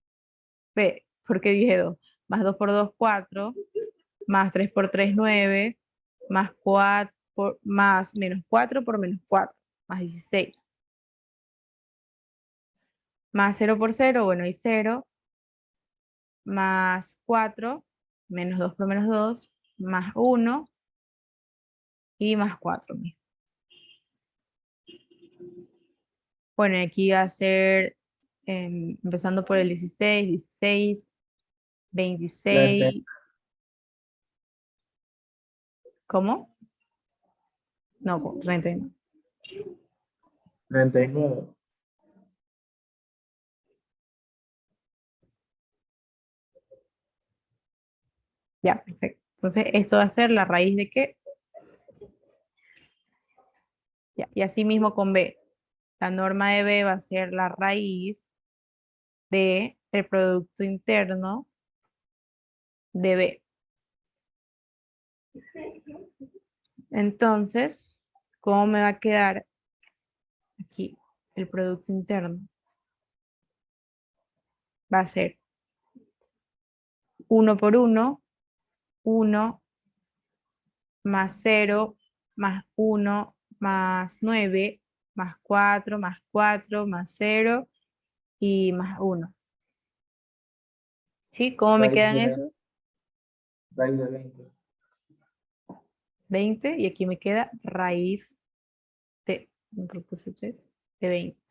B, ¿por qué dije 2? Más 2 por 2, 4, más 3 por 3, 9, más 4, más menos 4 por menos 4, más 16. Más 0 por 0, bueno, y 0, más 4, menos 2 por menos 2, más 1 y más 4. Bueno, aquí va a ser, empezando por el 16, 16, 26. ¿Cómo? No, 39. 39. Ya, perfecto. Entonces, esto va a ser la raíz de qué. Ya, y así mismo con B. La norma de B va a ser la raíz de el producto interno de B. Entonces, ¿cómo me va a quedar aquí el producto interno? Va a ser 1 por 1, 1 más 0, más 1, más 9, más 4, más 4, más 0 y más 1. ¿Sí? ¿Cómo me Raíz quedan de, esos? raíz de 20. 20 y aquí me queda raíz de, me propuse 3, de 20.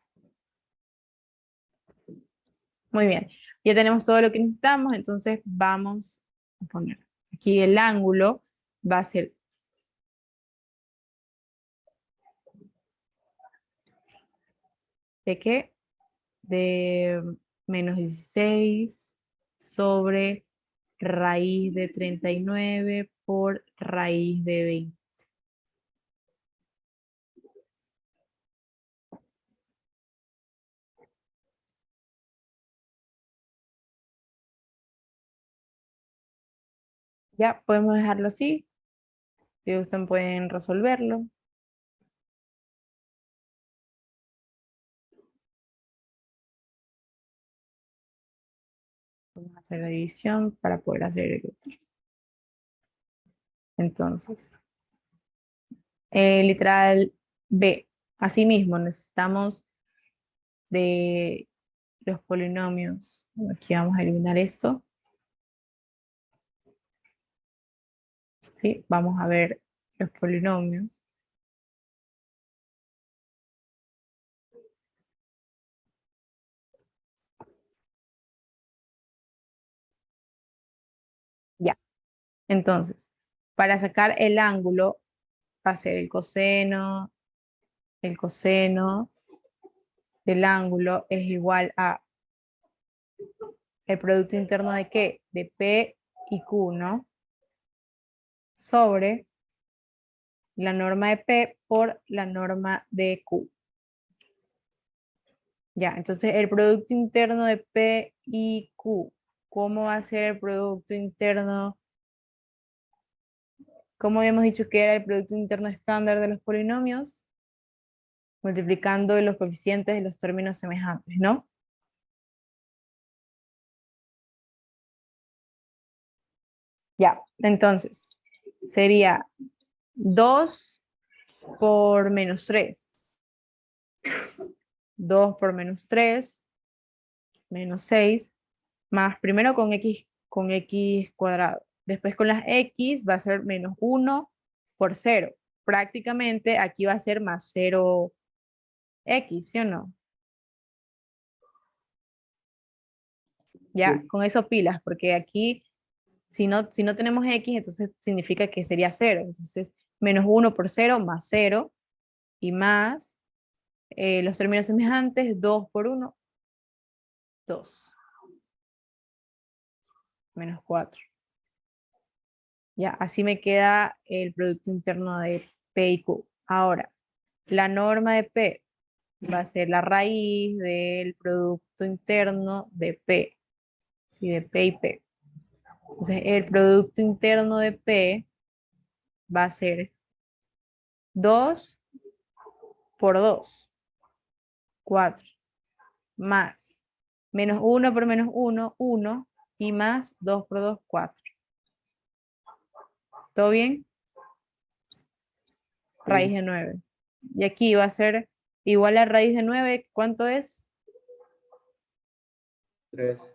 Muy bien, ya tenemos todo lo que necesitamos, entonces vamos a poner aquí el ángulo va a ser ¿de qué? De menos 16 sobre raíz de 39 por raíz de 20. Ya podemos dejarlo así. Si gustan pueden resolverlo. Vamos a hacer la división para poder hacer el otro. Entonces, literal B. Asimismo, necesitamos de los polinomios. Aquí vamos a eliminar esto. ¿Sí? Vamos a ver los polinomios. Ya. Entonces, para sacar el ángulo, va a ser el coseno del ángulo es igual a el producto interno de ¿qué? De P y Q, ¿no? Sobre la norma de P por la norma de Q. Ya, entonces el producto interno de P y Q, ¿cómo va a ser el producto interno? ¿Cómo habíamos dicho que era el producto interno estándar de los polinomios? Multiplicando los coeficientes de los términos semejantes, ¿no? Ya, entonces, sería 2 por menos 3. 2 por menos 3, menos 6, más primero con x cuadrado. Después con las x va a ser menos 1 por 0. Prácticamente aquí va a ser más 0x, ¿sí o no? Ya, Sí. con eso pilas, porque aquí si no tenemos x, entonces significa que sería 0. Entonces, menos 1 por 0 más 0 y más los términos semejantes, 2 por 1, 2. Menos 4. Ya, así me queda el producto interno de P y Q. Ahora, la norma de P va a ser la raíz del producto interno de P. Sí, de P y P. Entonces, el producto interno de P va a ser 2 por 2, 4, más menos 1 por menos 1, 1, y más 2 por 2, 4. ¿Todo bien? Raíz de 9. Y aquí va a ser igual a raíz de 9, ¿cuánto es? 3.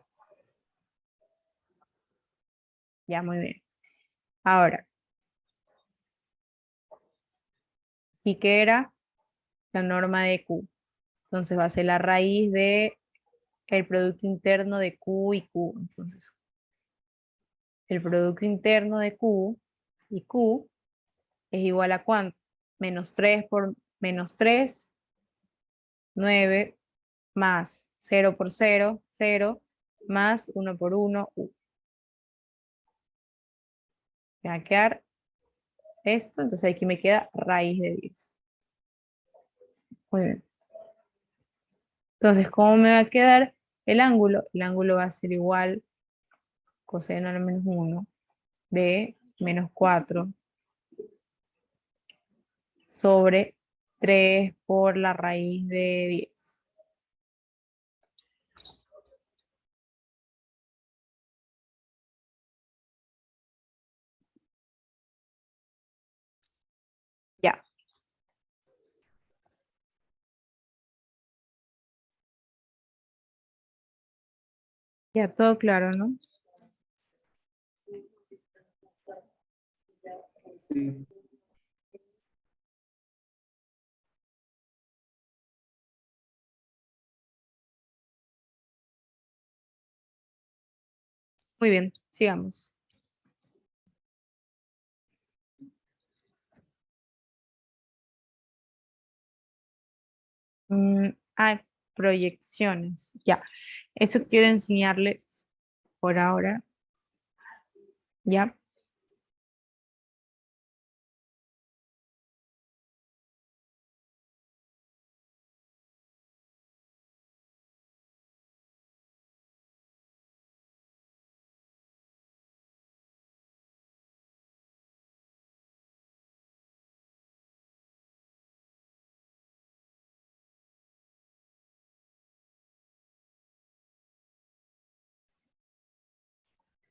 Ya, muy bien. Ahora, ¿y qué era? La norma de Q. Entonces va a ser la raíz de el producto interno de Q y Q. Entonces, el producto interno de Q y Q es igual a ¿cuánto? Menos 3 por menos 3, 9, más 0 por 0, 0, más 1 por 1, U. Me va a quedar esto, entonces aquí me queda raíz de 10. Muy bien. Entonces, ¿cómo me va a quedar el ángulo? El ángulo va a ser igual coseno de menos 1 de menos 4 sobre 3 por la raíz de 10. Ya, ya todo claro, ¿no? Sí. Muy bien, sigamos. Ah, proyecciones, ya. Eso quiero enseñarles por ahora, ¿ya?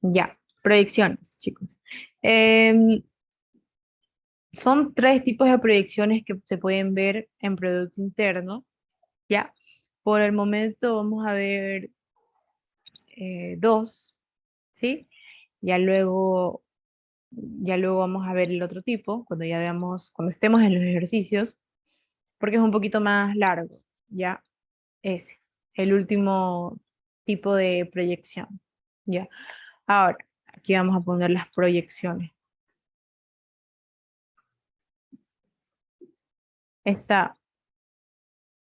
Ya, proyecciones, chicos. Em, Son tres tipos de proyecciones que se pueden ver en Producto Interno, ¿ya? Por el momento vamos a ver dos, ¿sí? Ya luego, ya luego vamos a ver el otro tipo, cuando ya veamos, cuando estemos en los ejercicios, porque es un poquito más largo, ¿ya? Ese, el último tipo de proyección, ¿ya? Ahora, aquí vamos a poner las proyecciones. Está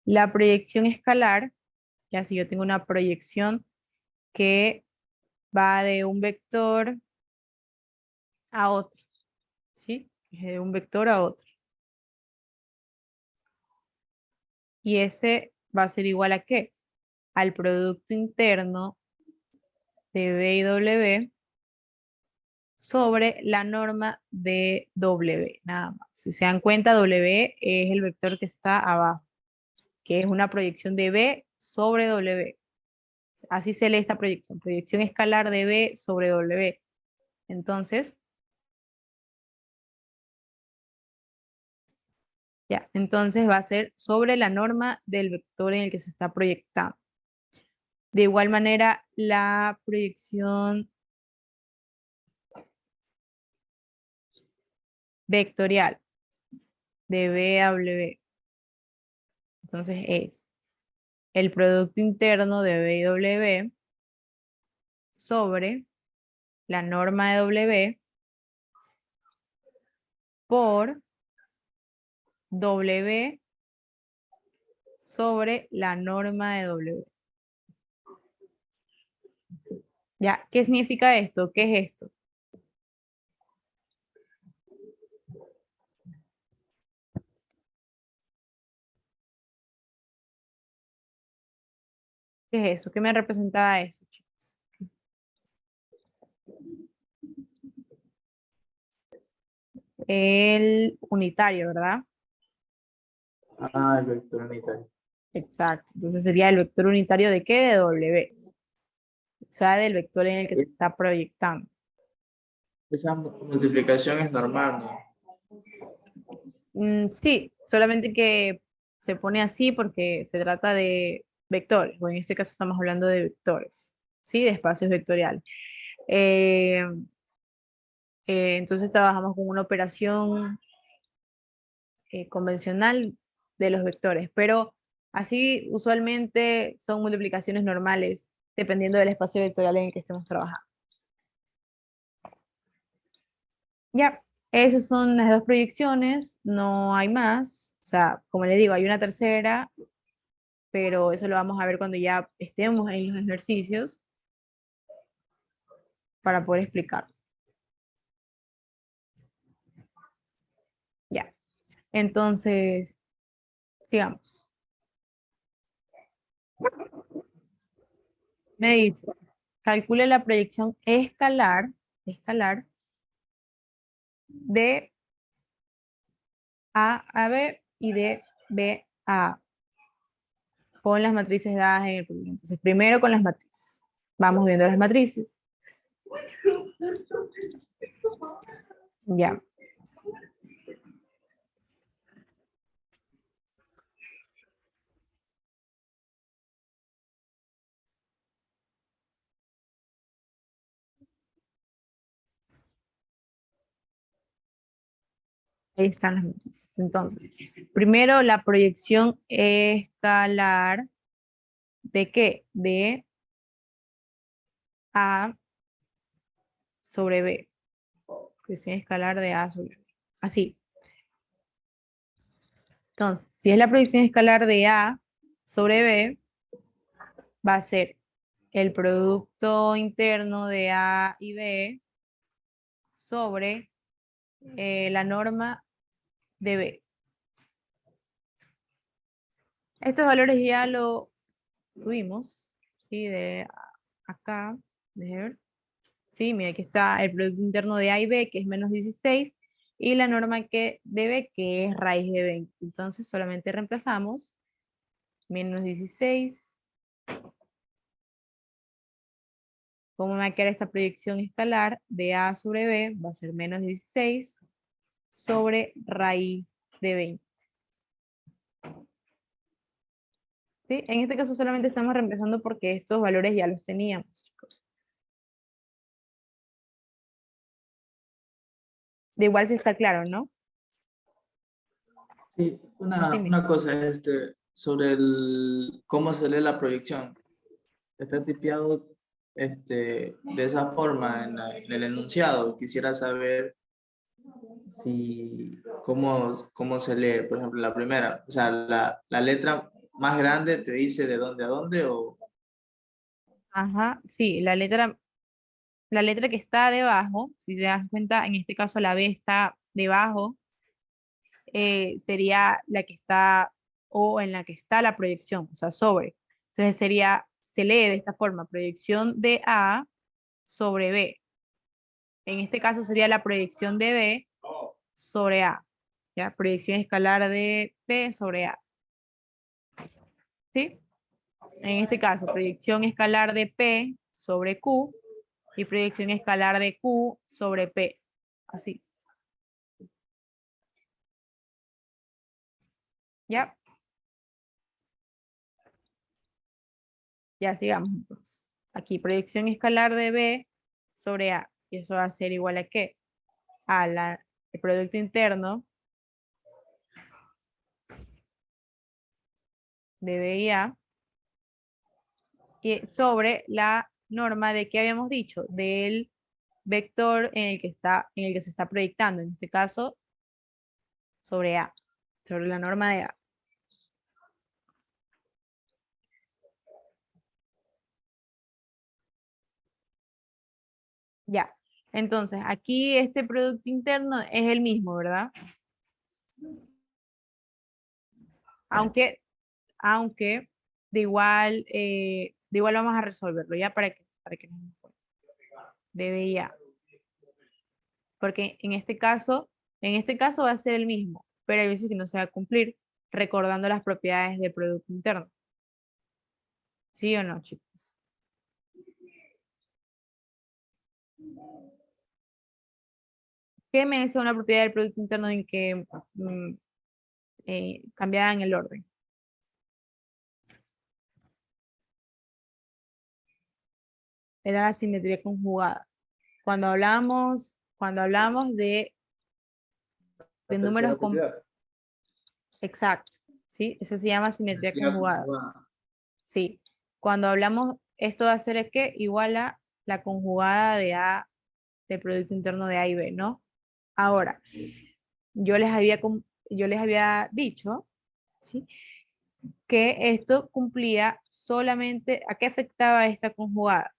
la proyección escalar, ya si yo tengo una proyección que va de un vector a otro, ¿sí? De un vector a otro. Y ese va a ser igual a ¿qué? Al producto interno de B y W sobre la norma de W, nada más. Si se dan cuenta, W es el vector que está abajo, que es una proyección de B sobre W. Así se lee esta proyección, proyección escalar de B sobre W. Entonces, ya, entonces va a ser sobre la norma del vector en el que se está proyectando. De igual manera, la proyección vectorial de B a W, entonces es el producto interno de B y W sobre la norma de W por W sobre la norma de W. ¿Ya? ¿Qué significa esto? ¿Qué es esto? ¿Qué es eso? ¿Qué me representa eso, chicos? El unitario, ¿verdad? Ah, el vector unitario. Exacto. Entonces sería el vector unitario ¿de qué? De W. O sea, del vector en el que se está proyectando. Esa multiplicación es normal, ¿no? Sí, solamente que se pone así porque se trata de vectores, o en este caso estamos hablando de vectores, ¿sí? De espacios vectoriales. Eh, Entonces trabajamos con una operación convencional de los vectores, pero así usualmente son multiplicaciones normales, dependiendo del espacio vectorial en el que estemos trabajando. Ya, esas son las dos proyecciones, no hay más. O sea, como le digo, hay una tercera, pero eso lo vamos a ver cuando ya estemos en los ejercicios para poder explicar. Ya, entonces, sigamos. Me dice, calcule la proyección escalar de A a B y de B a A, con las matrices dadas en el problema. Entonces, primero con las matrices. Vamos viendo las matrices. Ya. Ahí están las matrices. Entonces, primero la proyección escalar ¿de qué? De A sobre B. Proyección escalar de A sobre B. Así. Entonces, si es la proyección escalar de A sobre B, va a ser el producto interno de A y B sobre la norma de B. Estos valores ya lo tuvimos, ¿sí? De acá, déjame ver. Sí, mira, aquí está el producto interno de A y B, que es menos 16, y la norma de B, que es raíz de 20. Entonces solamente reemplazamos menos 16. ¿Cómo me va a quedar esta proyección escalar de A sobre B? Va a ser menos 16 sobre raíz de 20. ¿Sí? En este caso solamente estamos reemplazando porque estos valores ya los teníamos, chicos. De igual si está claro, ¿no? Sí, Dime. una cosa, sobre cómo se lee la proyección. Está tipeado de esa forma en el enunciado. Quisiera saber cómo se lee, por ejemplo, la primera. O sea, la letra más grande te dice de dónde a dónde o... Ajá, sí, la letra que está debajo, si se das cuenta, en este caso la B está debajo, sería la que está, o en la que está la proyección, o sea, sobre. Entonces se lee de esta forma, proyección de A sobre B. En este caso sería la proyección de B sobre A. ¿Ya? Proyección escalar de B sobre A. ¿Sí? En este caso, proyección escalar de P sobre Q y proyección escalar de Q sobre P. Así. ¿Ya? Ya sigamos entonces. Aquí, proyección escalar de B sobre A. Y eso va a ser igual a ¿qué? El producto interno de B y A y sobre la norma de ¿qué habíamos dicho? Del vector en el que se está proyectando. En este caso, sobre A. Sobre la norma de A. Ya. Entonces, aquí este producto interno es el mismo, ¿verdad? Aunque de igual vamos a resolverlo, ¿ya? Para que nos demos cuenta. Debería. Porque en este caso va a ser el mismo, pero hay veces que no se va a cumplir, recordando las propiedades del producto interno. ¿Sí o no, chicos? ¿Qué me decía una propiedad del producto interno en que cambiaba en el orden? Era la simetría conjugada. Cuando hablamos cuando hablamos de La números tercera propiedad. exacto, ¿sí? Eso se llama simetría Simetría conjugada. conjugada. Sí. Cuando hablamos, esto va a ser es que igual a la conjugada de A, del Producto Interno de A y B, ¿no? Ahora, yo les había dicho, ¿sí? Que esto cumplía solamente, ¿a qué afectaba esta conjugada?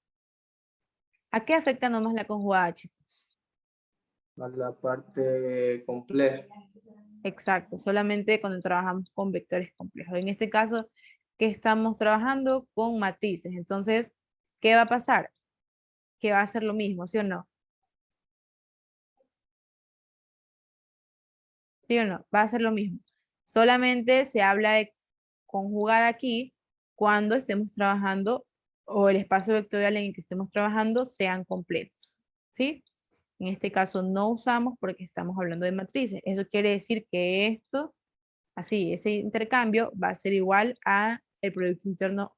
¿A qué afecta nomás la conjugada, chicos? A la parte compleja. Exacto, solamente cuando trabajamos con vectores complejos. En este caso, que estamos trabajando con matrices. Entonces, ¿qué va a pasar? Que va a ser lo mismo, ¿sí o no? ¿Sí o no? Va a ser lo mismo. Solamente se habla de conjugada aquí cuando estemos trabajando o el espacio vectorial en el que estemos trabajando sean completos, ¿sí? En este caso no usamos porque estamos hablando de matrices. Eso quiere decir que esto, así, ese intercambio va a ser igual a el producto interno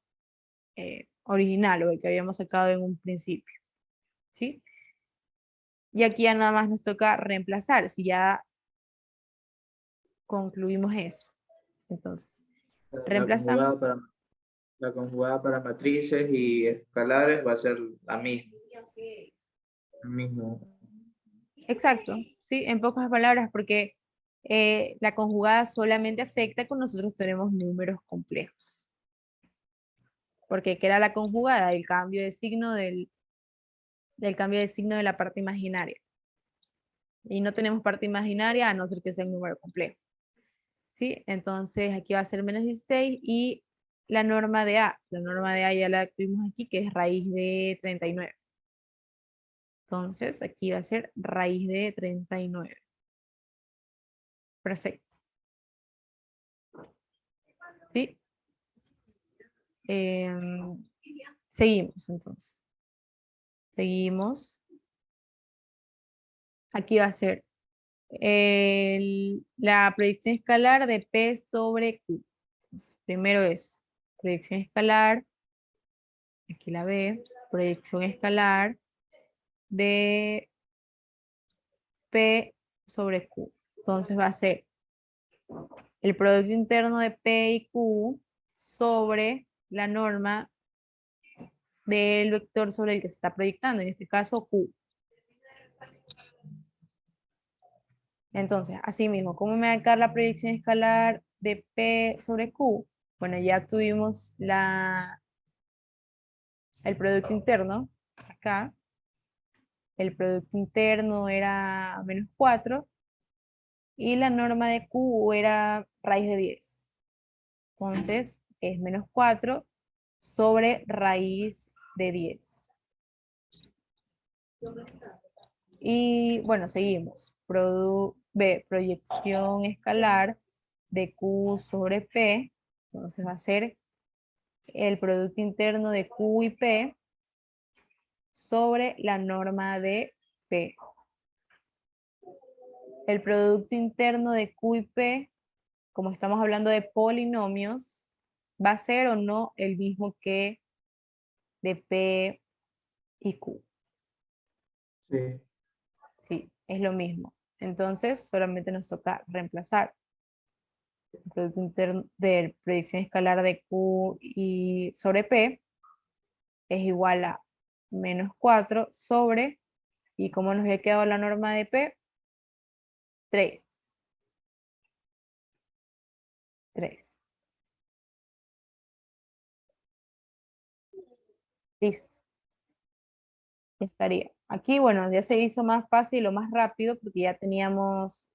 original o el que habíamos sacado en un principio, ¿sí? Y aquí ya nada más nos toca reemplazar, si ya concluimos eso. Entonces, La conjugada reemplazamos. para, la conjugada para matrices y escalares va a ser la misma. El mismo. Exacto, sí, en pocas palabras, porque la conjugada solamente afecta cuando nosotros tenemos números complejos. Porque ¿qué era la conjugada? El cambio de signo del cambio de signo de la parte imaginaria. Y no tenemos parte imaginaria a no ser que sea un número complejo. ¿Sí? Entonces aquí va a ser menos 16 y la norma de A. La norma de A ya la tuvimos aquí, que es raíz de 39. Entonces aquí va a ser raíz de 39. Perfecto. ¿Sí? Seguimos entonces. Seguimos. Aquí va a ser la proyección escalar de P sobre Q. Entonces, primero es proyección escalar, aquí la B, proyección escalar de P sobre Q. Entonces va a ser el producto interno de P y Q sobre la norma del vector sobre el que se está proyectando, en este caso Q. Entonces, así mismo, ¿cómo me va a quedar la proyección escalar de P sobre Q? Bueno, ya tuvimos el producto interno, acá. El producto interno era menos 4 y la norma de Q era raíz de 10. Entonces, es menos 4 sobre raíz de 10. Y bueno, seguimos. Proyección escalar de Q sobre P. Entonces va a ser el producto interno de Q y P sobre la norma de P. El producto interno de Q y P, como estamos hablando de polinomios, va a ser o no el mismo que de P y Q. Sí. Sí, es lo mismo. Entonces, solamente nos toca reemplazar. El producto interno de proyección escalar de Q y sobre P es igual a menos 4 sobre, y como nos había quedado la norma de P, 3. 3. Listo. Ya estaría. Aquí, bueno, ya se hizo más fácil o más rápido porque ya teníamos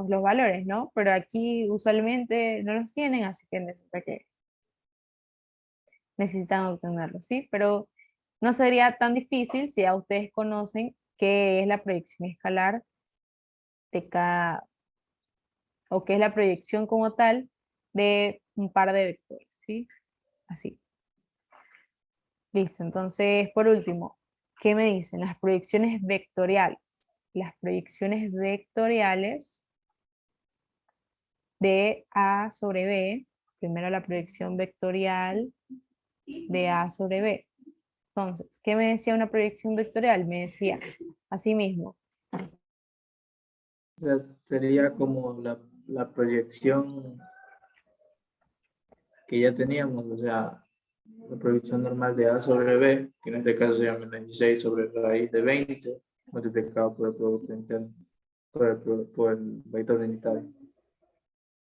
los valores, ¿no? Pero aquí usualmente no los tienen, así que necesitan obtenerlos, ¿sí? Pero no sería tan difícil si ya ustedes conocen qué es la proyección escalar de cada, o qué es la proyección como tal de un par de vectores, ¿sí? Así. Listo, entonces, por último, ¿qué me dicen? Las proyecciones vectoriales. Las proyecciones vectoriales de A sobre B. Primero la proyección vectorial de A sobre B. Entonces, ¿qué me decía una proyección vectorial? Me decía, así mismo, O sea, sería como la proyección que ya teníamos, o sea, la proyección normal de A sobre B, que en este caso se llama 16 sobre raíz de 20, multiplicado por el producto interno, por el vector unitario.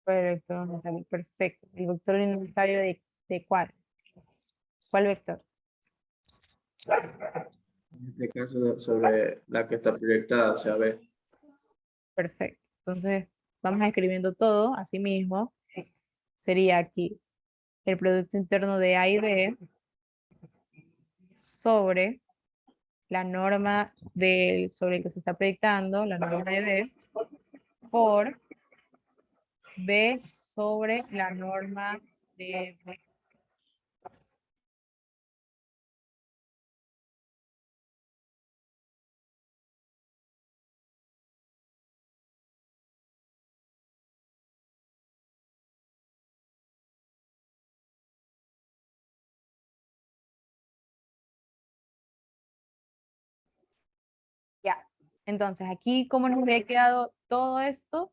por el vector unitario, perfecto. ¿El vector unitario de cuál? ¿Cuál vector? En este caso sobre la que está proyectada, o sea, B. Perfecto. Entonces, vamos escribiendo todo, así mismo. Sería aquí el producto interno de A y B sobre la norma sobre el que se está proyectando, la norma de B, por B sobre la norma de B. Ya. Entonces, aquí, ¿cómo nos había quedado todo esto?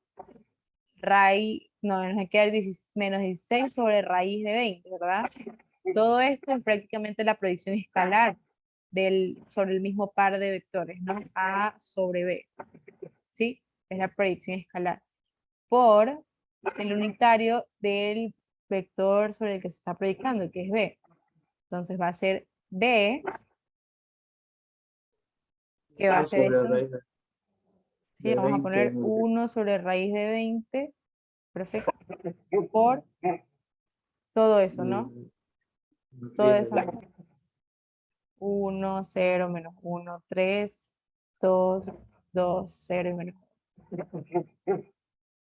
Raíz, no, nos queda menos 16 sobre raíz de 20, ¿verdad? Todo esto es prácticamente la proyección escalar sobre el mismo par de vectores, ¿no? A sobre B, ¿sí? Es la proyección escalar. Por el unitario del vector sobre el que se está proyectando, que es B. Entonces va a ser B, que va a A ser sobre esto. raíz Sí, de vamos a 20, poner 1 sobre raíz de 20, perfecto, por todo eso, ¿no? Todo eso. 1, 0, menos 1, 3, 2, 2, 0 y menos 1.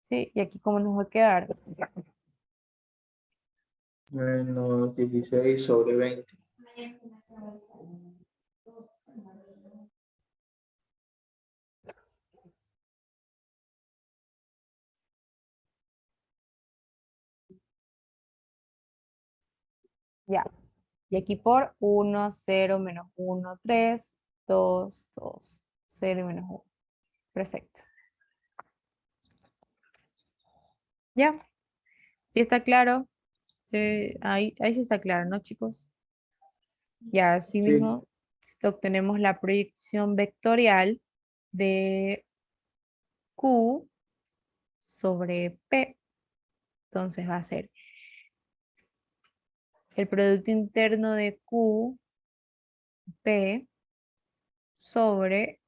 Sí, y aquí cómo nos va a quedar. menos 16 sobre 20. Ya. Y aquí por 1, 0, menos 1, 3, 2, 2, 0 y menos 1. Perfecto. Ya. ¿Sí está claro? Ahí sí está claro, ¿no, chicos? Ya, así Sí, mismo obtenemos la proyección vectorial de Q sobre P. Entonces va a ser el producto interno de Q, P, sobre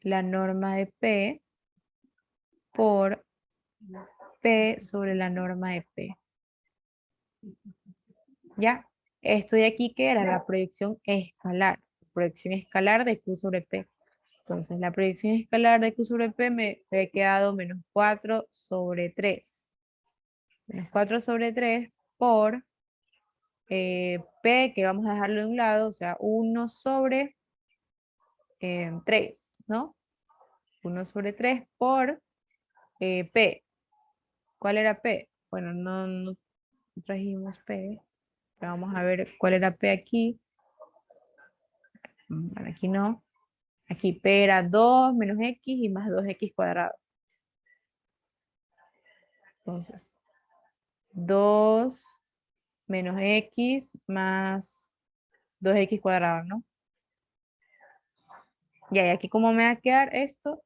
la norma de P por P sobre la norma de P. ¿Ya? Esto de aquí que era la proyección escalar de Q sobre P. Entonces, la proyección escalar de Q sobre P me ha quedado menos 4 sobre 3. Menos 4 sobre 3 por P, que vamos a dejarlo de un lado, o sea, 1 sobre 3, ¿no? 1 sobre 3 por P. ¿Cuál era P? Bueno, no trajimos P. Vamos a ver cuál era P aquí. Bueno, aquí no. Aquí P era 2 menos X y más 2X cuadrado. Entonces, 2 menos X más 2X cuadrado, ¿no? Ya, y aquí cómo me va a quedar esto,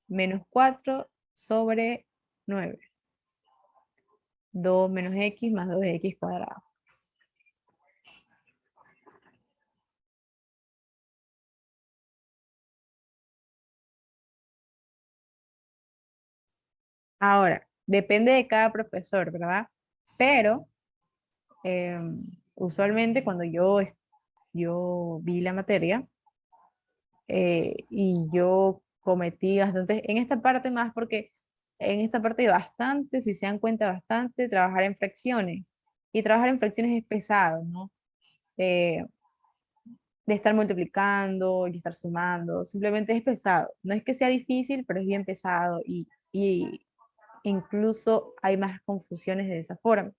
menos 4 sobre 9. 2 menos X más 2X cuadrado. Ahora, depende de cada profesor, ¿verdad? Pero usualmente cuando yo vi la materia y yo cometí bastante, en esta parte más porque en esta parte bastante, si se dan cuenta bastante, trabajar en fracciones. Y trabajar en fracciones es pesado, ¿no? Eh, de estar multiplicando y estar sumando, simplemente es pesado. No es que sea difícil, pero es bien pesado y incluso hay más confusiones de esa forma,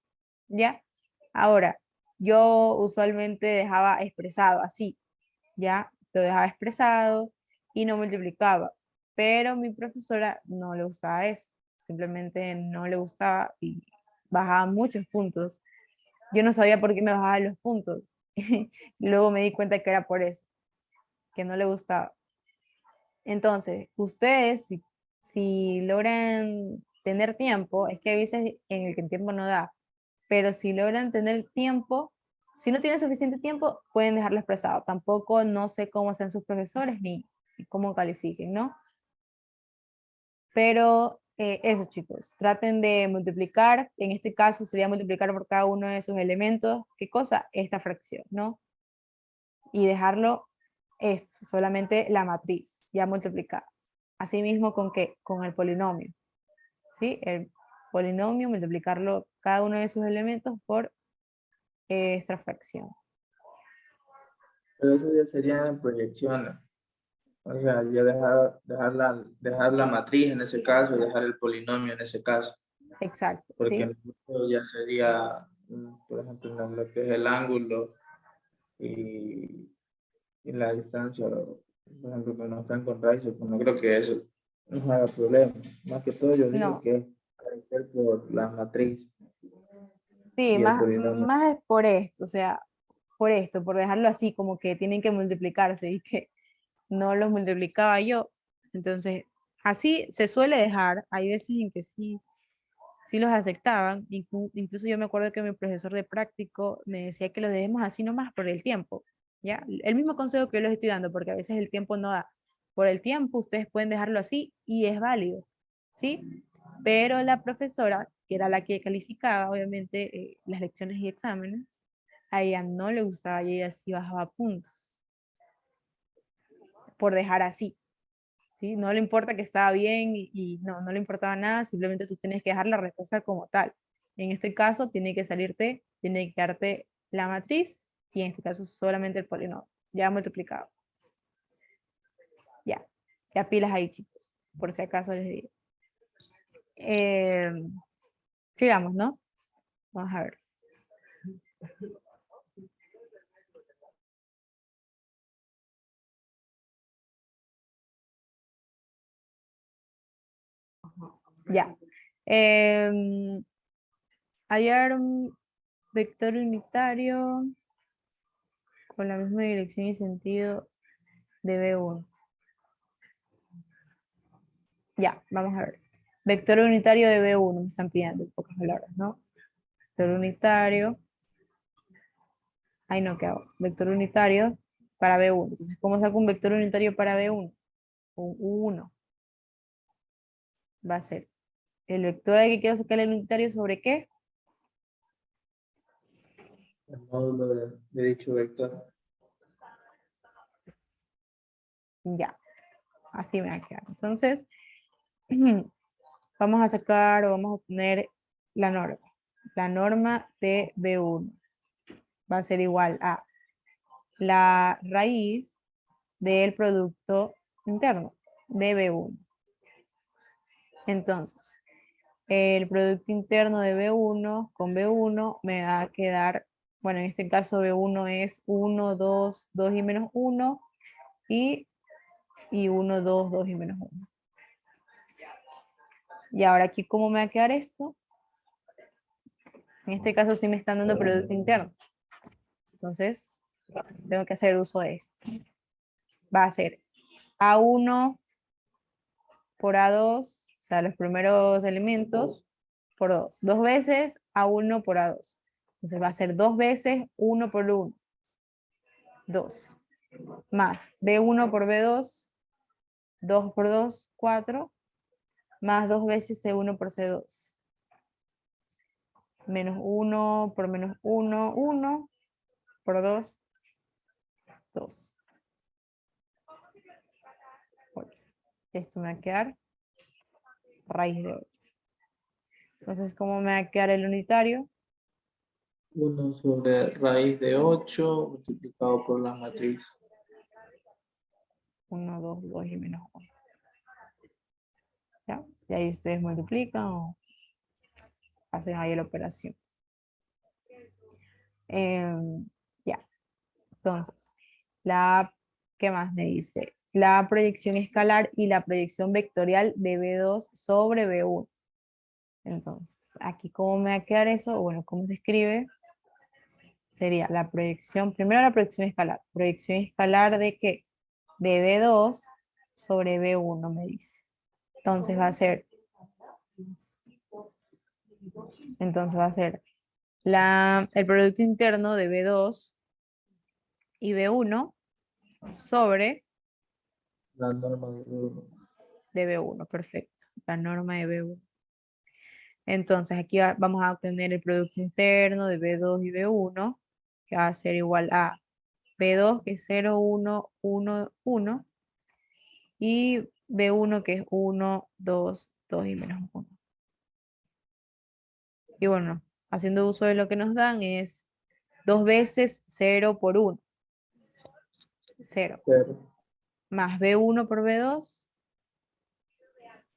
¿ya? Ahora, yo usualmente dejaba expresado así, ¿ya? Lo dejaba expresado y no multiplicaba. Pero mi profesora no le gustaba eso. Simplemente no le gustaba y bajaba muchos puntos. Yo no sabía por qué me bajaba los puntos. Luego me di cuenta que era por eso, que no le gustaba. Entonces, ustedes, si logran tener tiempo, es que a veces en el que el tiempo no da, pero si logran tener tiempo, si no tienen suficiente tiempo, pueden dejarlo expresado. Tampoco no sé cómo sean sus profesores ni cómo califiquen, ¿no? Pero eso, chicos, traten de multiplicar. En este caso sería multiplicar por cada uno de sus elementos. ¿Qué cosa? Esta fracción, ¿no? Y dejarlo esto, solamente la matriz ya multiplicada. Asimismo, ¿con qué? Con el polinomio. ¿Sí? El polinomio, multiplicarlo cada uno de sus elementos por esta fracción. Pero eso ya serían proyecciones. O sea, ya dejar la matriz en ese caso, dejar el polinomio en ese caso. Exacto, Porque ¿sí? en el otro ya sería, por ejemplo, en lo que es el ángulo y la distancia, por ejemplo, que no están con raíces, pues no creo que eso nos haga problema. Más que todo, yo digo No, que es carecer por la matriz sí, y el más, polinomio. más es por esto, o sea, por esto, por dejarlo así, como que tienen que multiplicarse y que no los multiplicaba yo. Entonces, así se suele dejar. Hay veces en que sí los aceptaban. Incluso yo me acuerdo que mi profesor de práctico me decía que lo dejemos así nomás por el tiempo. ¿Ya? El mismo consejo que yo les estoy dando, porque a veces el tiempo no da. Por el tiempo ustedes pueden dejarlo así y es válido. ¿Sí? Pero la profesora, que era la que calificaba, obviamente, las lecciones y exámenes, a ella no le gustaba y ella sí bajaba puntos por dejar así. ¿Sí? No le importa que estaba bien y no, no le importaba nada, simplemente tú tienes que dejar la respuesta como tal. En este caso, tiene que darte la matriz y en este caso solamente el polinomio, ya multiplicado. Ya, ya pilas ahí, chicos, por si acaso les digo. Eh, sigamos, ¿no? Vamos a ver. Ya. Hallar un vector unitario con la misma dirección y sentido de B1. Ya, vamos a ver. Vector unitario de B1, me están pidiendo en pocas palabras, ¿no? Vector unitario. Ay, no, ¿qué hago? Vector unitario para B1. Entonces, ¿cómo saco un vector unitario para B1? Un U1 va a ser el vector al que quiero sacar el unitario sobre qué. El módulo de dicho vector. Ya, así me va a quedar. Entonces, vamos a sacar o vamos a obtener la norma. La norma de B1 va a ser igual a la raíz del producto interno de B1. Entonces, el producto interno de B1 con B1 me va a quedar, bueno, en este caso B1 es 1, 2, 2 y menos 1 y 1, 2, 2 y menos 1. Y ahora aquí, ¿cómo me va a quedar esto? En este caso sí me están dando producto interno. Entonces, tengo que hacer uso de esto. Va a ser A1 por A2, o sea, los primeros elementos por 2. Dos veces A1 por A2. Entonces va a ser 2 veces 1 por 1. 2. Más B1 por B2, 2 por 2, 4. Más 2 veces C1 por C2. Menos 1 por menos 1, 1 por 2, 2. 8. Esto me va a quedar raíz de 8. Entonces, ¿cómo me va a quedar el unitario? 1 sobre raíz de 8 multiplicado por la matriz. 1, 2, 2 y menos 1. ¿Ya? Y ahí ustedes multiplican o hacen ahí la operación. Ya, entonces, ¿qué más me dice? La proyección escalar y la proyección vectorial de B2 sobre B1. Entonces, aquí, ¿cómo me va a quedar eso? Bueno, ¿cómo se escribe? Sería la proyección, primero la proyección escalar. ¿Proyección escalar de qué? De B2 sobre B1, me dice. Entonces va a ser el producto interno de B2 y B1 sobre La norma de uno. de B1, perfecto. La norma de B1. Entonces aquí vamos a obtener el producto interno de B2 y B1, que va a ser igual a B2, que es 0, 1, 1, 1, y B1, que es 1, 2, 2 y menos 1. Y bueno, haciendo uso de lo que nos dan es 2 veces 0 por 1, 0, Cero. más B1 por B2,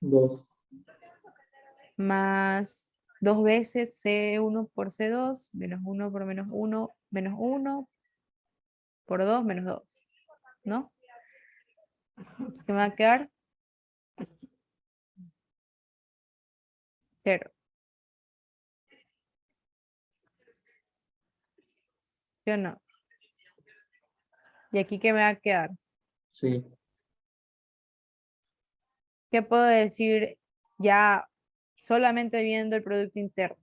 Dos. más 2 veces C1 por C2, menos 1 por menos 1 por 2, menos 2, ¿no? ¿Qué me va a quedar? 0. ¿Sí o no? ¿Y aquí qué me va a quedar? Sí. ¿Qué puedo decir ya solamente viendo el producto interno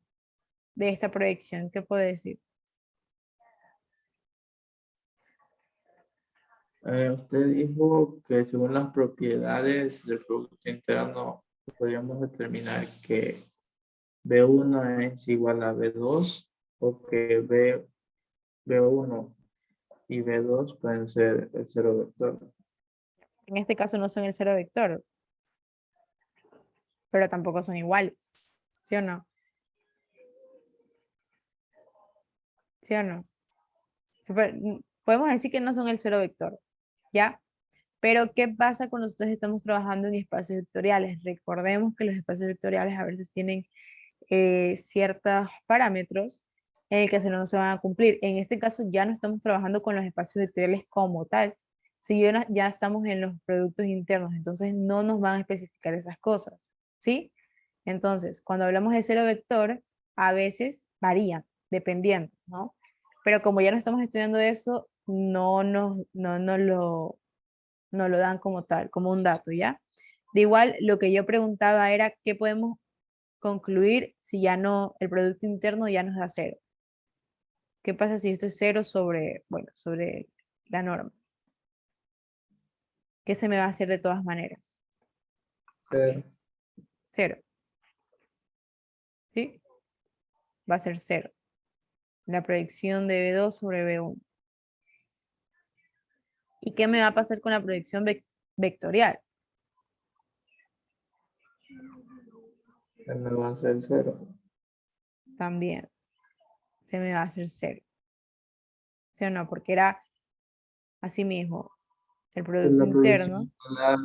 de esta proyección? ¿Qué puedo decir? Usted dijo que según las propiedades del producto interno, podríamos determinar que B1 es igual a B2 o que B1 y B2 pueden ser el cero vector. En este caso no son el cero vector, pero tampoco son iguales. ¿Sí o no? ¿Sí o no? Podemos decir que no son el cero vector, ¿ya? Pero ¿qué pasa cuando nosotros estamos trabajando en espacios vectoriales? Recordemos que los espacios vectoriales a veces tienen ciertos parámetros en el que no se van a cumplir. En este caso ya no estamos trabajando con los espacios vectoriales como tal, si ya estamos en los productos internos, entonces no nos van a especificar esas cosas, ¿sí? Entonces, cuando hablamos de cero vector, a veces varían, dependiendo, ¿no? Pero como ya no estamos estudiando eso, no lo dan como tal, como un dato, ¿ya? De igual, lo que yo preguntaba era qué podemos concluir si ya no, el producto interno ya nos da 0. ¿Qué pasa si esto es 0 sobre, bueno, sobre la norma? ¿Qué se me va a hacer de todas maneras? Cero. 0, ¿sí? Va a ser 0. La proyección de B2 sobre B1. ¿Y qué me va a pasar con la proyección vectorial? Me va a ser cero. También se me va a hacer 0. ¿Sí o no? Porque era así mismo el Es producto la interno, proyección escalar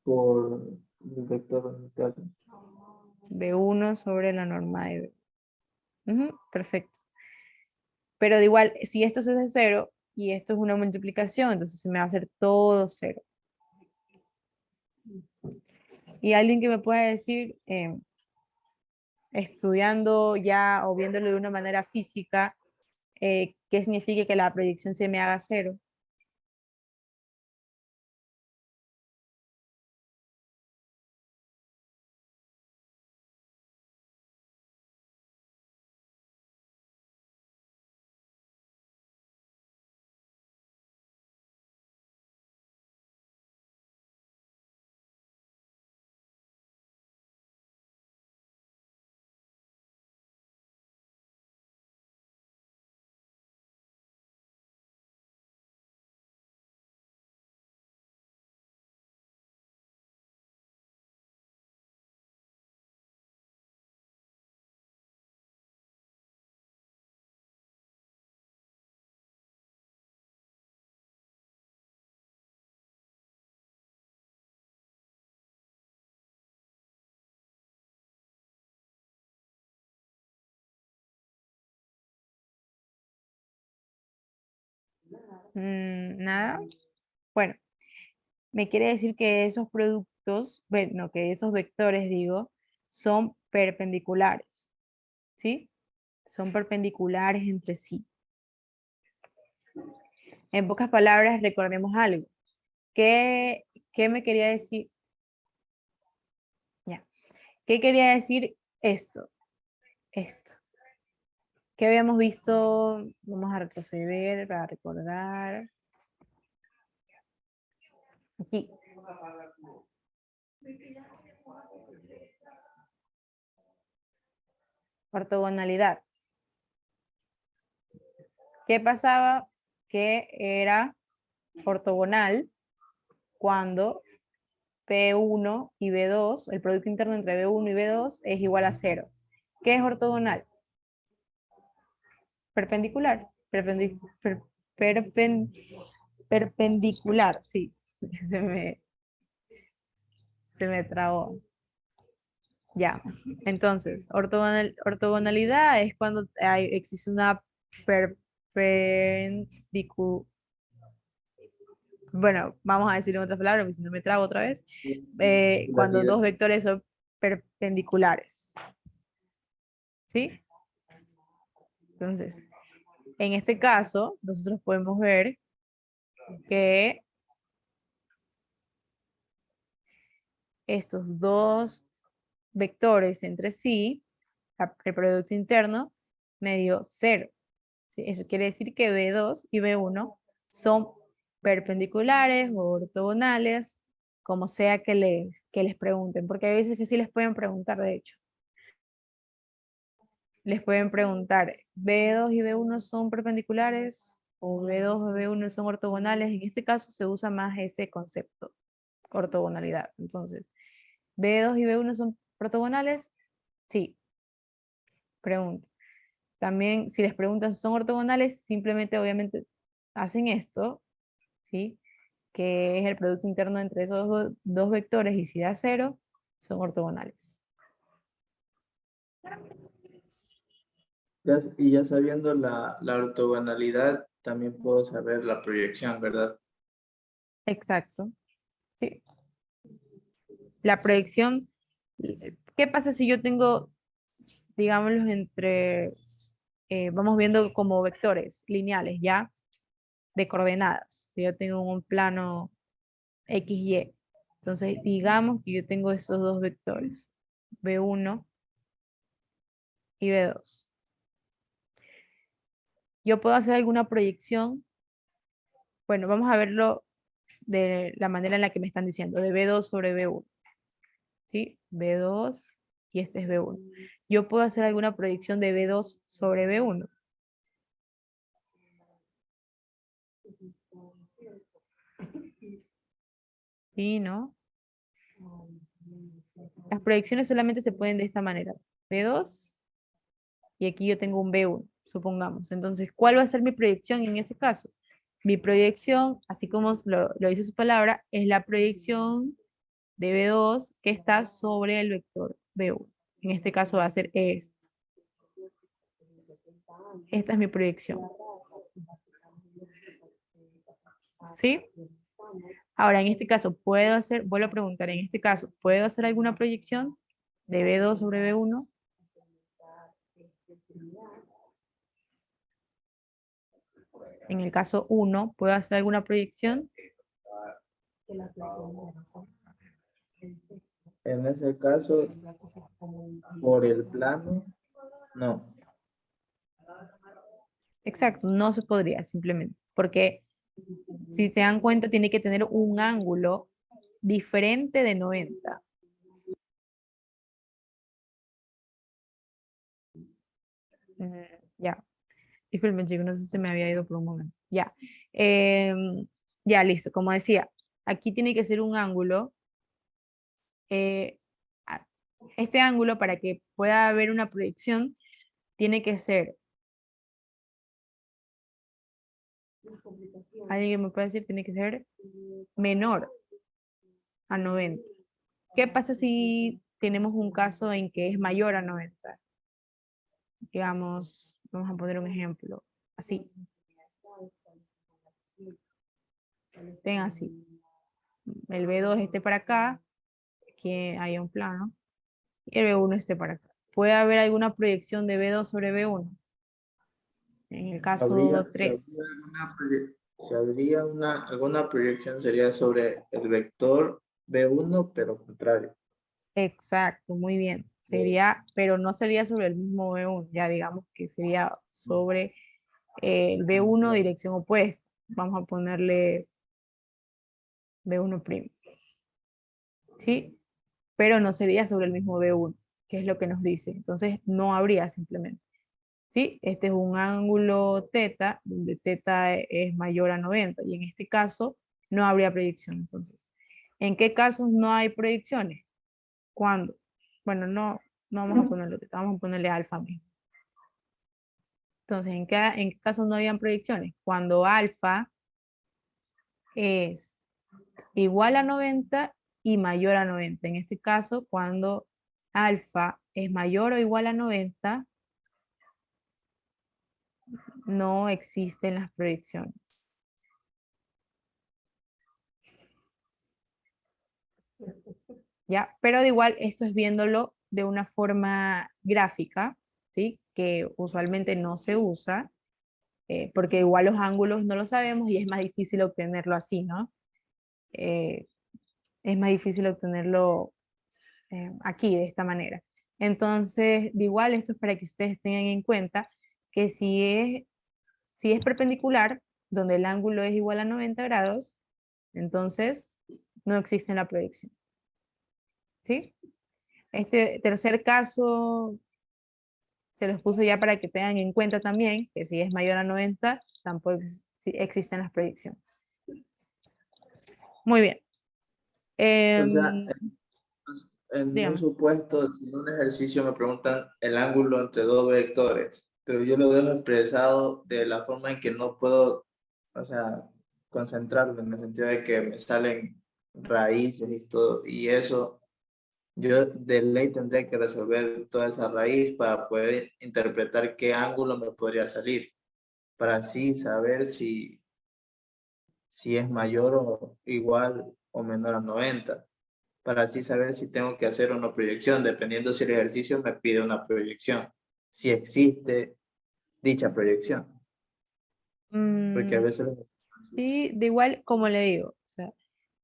por el vector unitario. B1 sobre la norma de B. Ujú, perfecto. Pero de igual, si esto es de 0 y esto es una multiplicación, entonces se me va a hacer todo 0. Y alguien que me pueda decir, estudiando ya o viéndolo de una manera física, qué significa que la proyección se me haga 0. Nada. Bueno, me quiere decir que esos productos, bueno, que esos vectores, digo, son perpendiculares, ¿sí? Son perpendiculares entre sí. En pocas palabras, recordemos algo. ¿Qué, qué me quería decir? Ya. ¿Qué quería decir esto? Esto. ¿Qué habíamos visto? Vamos a retroceder para recordar. Aquí. Ortogonalidad. ¿Qué pasaba? Que era ortogonal cuando P1 y B2, el producto interno entre B1 y B2 es igual a 0. ¿Qué es ortogonal? Perpendicular. Perpendicular, sí. Se me trabó. Ya. Entonces, ortogonalidad es cuando existe una perpendicular. Bueno, vamos a decir en otras palabras, porque si no me trago otra vez. Cuando dos vectores son perpendiculares. ¿Sí? Entonces, en este caso, nosotros podemos ver que estos dos vectores entre sí, el producto interno, me dio 0. ¿Sí? Eso quiere decir que B2 y B1 son perpendiculares o ortogonales, como sea que les pregunten, porque hay veces que sí les pueden preguntar, de hecho. Les pueden preguntar, ¿B2 y B1 son perpendiculares? ¿O B2 y B1 son ortogonales? En este caso se usa más ese concepto, ortogonalidad. Entonces, ¿B2 y B1 son ortogonales? Sí. Pregunta. También, si les preguntan si son ortogonales, simplemente, obviamente, hacen esto, ¿sí? Que es el producto interno entre esos dos vectores, y si da 0, son ortogonales. Y ya sabiendo la ortogonalidad, también puedo saber la proyección, ¿verdad? Exacto. Sí. La proyección, ¿qué pasa si yo tengo, digámoslo, vamos viendo como vectores lineales, ¿ya? De coordenadas. Si yo tengo un plano X, Y. Entonces, digamos que yo tengo esos dos vectores, B1 y B2. Yo puedo hacer alguna proyección. Bueno, vamos a verlo de la manera en la que me están diciendo, de B2 sobre B1. ¿Sí? B2 y este es B1. Yo puedo hacer alguna proyección de B2 sobre B1. ¿Sí, no? Las proyecciones solamente se pueden de esta manera. B2 y aquí yo tengo un B1, supongamos. Entonces, ¿cuál va a ser mi proyección en ese caso? Mi proyección, así como lo dice su palabra, es la proyección de B2 que está sobre el vector B1. En este caso va a ser esto. Esta es mi proyección. ¿Sí? Ahora, en este caso, vuelvo a preguntar, en este caso, ¿puedo hacer alguna proyección de B2 sobre B1? En el caso 1, ¿puedo hacer alguna proyección? En ese caso, por el plano, no. Exacto, no se podría simplemente, porque si se dan cuenta, tiene que tener un ángulo diferente de 90. Ya, disculpen chicos, no sé si se me había ido por un momento. Ya, ya listo, como decía, aquí tiene que ser un ángulo. eh, a- este ángulo, para que pueda haber una proyección, tiene que ser, alguien me puede decir, tiene que ser menor a 90. ¿Qué pasa si tenemos un caso en que es mayor a 90? Digamos, vamos a poner un ejemplo, así. Estén así. El B2 esté para acá, aquí hay un plano, y el B1 esté para acá. ¿Puede haber alguna proyección de B2 sobre B1? En el caso 3. Si habría alguna proyección sería sobre el vector B1, pero contrario. Exacto, muy bien. Sería, pero no sería sobre el mismo B1, ya digamos que sería sobre el B1 dirección opuesta. Vamos a ponerle B1'. ¿Sí? Pero no sería sobre el mismo B1, que es lo que nos dice. Entonces, no habría simplemente. ¿Sí? Este es un ángulo teta, donde teta es mayor a 90, y en este caso no habría proyección. Entonces, ¿en qué casos no hay proyecciones? ¿Cuándo? Bueno, no vamos a ponerlo teta, vamos a ponerle alfa mismo. Entonces, en qué casos no habían proyecciones? Cuando alfa es igual a 90 y mayor a 90. En este caso, cuando alfa es mayor o igual a 90, no existen las proyecciones. ¿Ya? Pero de igual, esto es viéndolo de una forma gráfica, ¿sí? Que usualmente no se usa, porque igual los ángulos no lo sabemos y es más difícil obtenerlo así, ¿no? Eh, es más difícil obtenerlo aquí, de esta manera. Entonces, de igual, esto es para que ustedes tengan en cuenta que si es perpendicular, donde el ángulo es igual a 90 grados, entonces no existe la proyección. ¿Sí? Este tercer caso se los puse ya para que tengan en cuenta también que si es mayor a 90, tampoco existen las proyecciones. Muy bien. O sea, en un Dígame. supuesto, si en un ejercicio me preguntan el ángulo entre dos vectores, pero yo lo dejo expresado de la forma en que no puedo, o sea, concentrarlo, en el sentido de que me salen raíces y todo, y eso, yo de ley tendría que resolver toda esa raíz para poder interpretar qué ángulo me podría salir, para así saber si es mayor o igual o menor a 90, para así saber si tengo que hacer una proyección, dependiendo si el ejercicio me pide una proyección, si existe dicha proyección, porque a Mm, veces... sí, de igual, como le digo, o sea,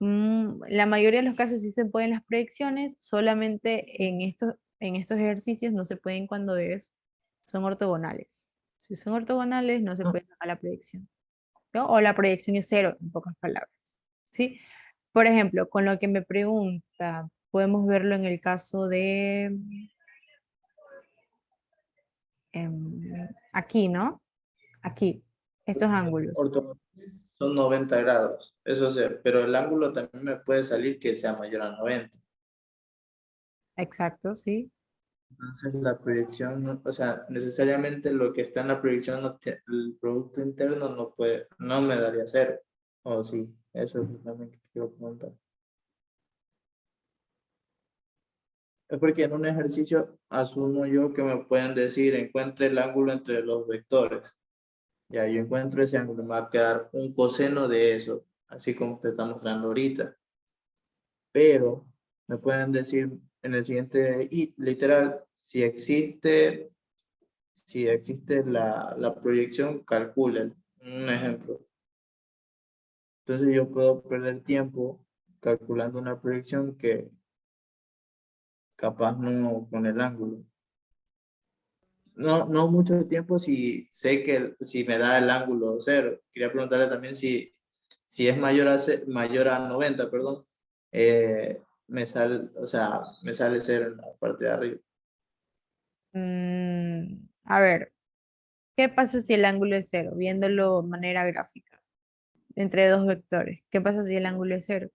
la mayoría de los casos sí se pueden las proyecciones, solamente en estos ejercicios no se pueden cuando son ortogonales. Si son ortogonales, no se puede sacar la proyección, ¿no? O la proyección es cero, en pocas palabras. ¿Sí? Por ejemplo, con lo que me pregunta, podemos verlo en el caso de aquí, ¿no? Aquí, estos ángulos. Ortogonales son 90 grados, eso sí, pero el ángulo también me puede salir que sea mayor a 90. Exacto, sí. Entonces la proyección, o sea, necesariamente lo que está en la proyección, el producto interno no puede, no me daría cero. O sí, eso es lo también que quiero preguntar. Es porque en un ejercicio asumo yo que me pueden decir, encuentre el ángulo entre los vectores. Ya, yo encuentro ese ángulo, me va a quedar un coseno de eso, así como usted está mostrando ahorita. Pero me pueden decir en el siguiente, y literal, si existe la proyección, calculen. Un ejemplo. Entonces yo puedo perder tiempo calculando una proyección que capaz no con el ángulo. No mucho tiempo si sé que si me da el ángulo cero. Quería preguntarle también si es mayor a 90, perdón, o sea, me sale cero en la parte de arriba. A ver, ¿qué pasa si el ángulo es cero? Viéndolo de manera gráfica, entre dos vectores. ¿Qué pasa si el ángulo es cero?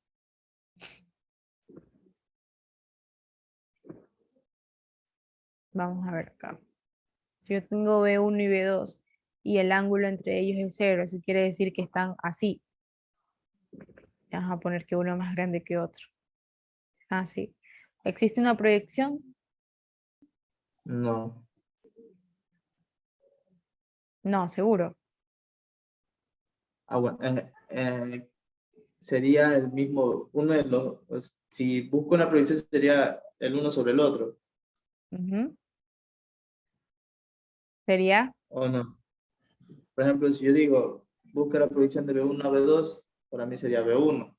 Vamos a ver acá. Si yo tengo B1 y B2 y el ángulo entre ellos es cero, eso quiere decir que están así. Vamos a poner que uno es más grande que otro. Así. ¿Existe una proyección? No, No, seguro. Bueno, sería el mismo, uno de los, pues, si busco una proyección sería el uno sobre el otro, Ujú. Sería ¿o no? Por ejemplo, si yo digo, busca la proyección de B1 a B2, para mí sería B1.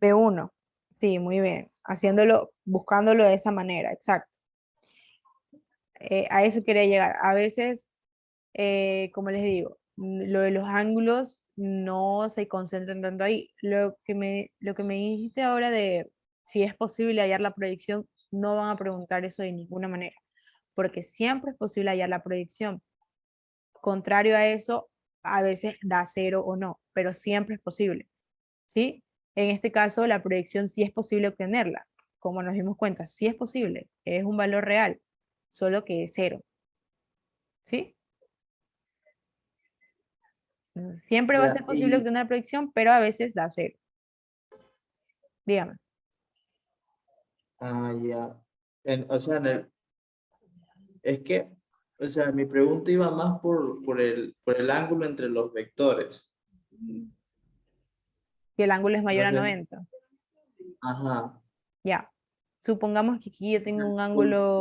B1. Sí, muy bien. Haciéndolo, buscándolo de esa manera, exacto. A eso quería llegar. A veces, como les digo, lo de los ángulos no se concentran tanto ahí. Lo que me dijiste ahora de si es posible hallar la proyección, no van a preguntar eso de ninguna manera, porque siempre es posible hallar la proyección. Contrario a eso, a veces da cero o no, pero siempre es posible, ¿sí? En este caso, la proyección sí es posible obtenerla. Como nos dimos cuenta, sí es posible, es un valor real, solo que es cero, ¿sí? Siempre va a Ya, ser posible obtener la proyección, pero a veces da cero. Dígame. ya. O sea, es que, o sea, mi pregunta iba más por el ángulo entre los vectores. Si el ángulo es No mayor a sé si, 90. ajá. Ya. Supongamos que aquí yo O tengo sea, un ángulo.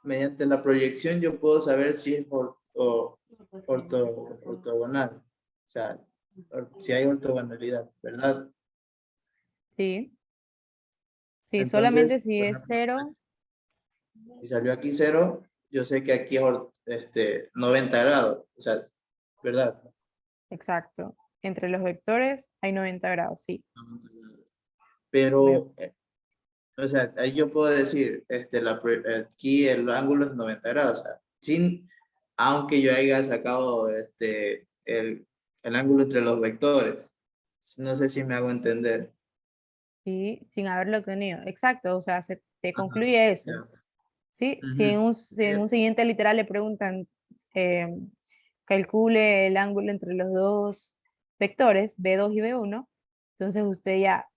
mediante la proyección yo puedo saber si es ortogonal. O sea, si hay ortogonalidad, ¿verdad? Sí. Sí, solamente Entonces, si por es ejemplo, cero. si salió aquí 0, yo sé que aquí es 90 grados. O sea, ¿verdad? Exacto. Entre los vectores hay 90 grados, sí. 90 grados. Me- Pero, o sea, ahí yo puedo decir, aquí el ángulo es 90 grados. O sea, aunque yo haya sacado el ángulo entre los vectores. No sé si me hago entender. Sí, sin haberlo obtenido. Exacto. O sea, se te Ajá, concluye eso. ya. ¿Sí? Ujú. Si en un siguiente literal le preguntan, eh, calcule el ángulo entre los dos vectores, B2 y B1, entonces usted ya,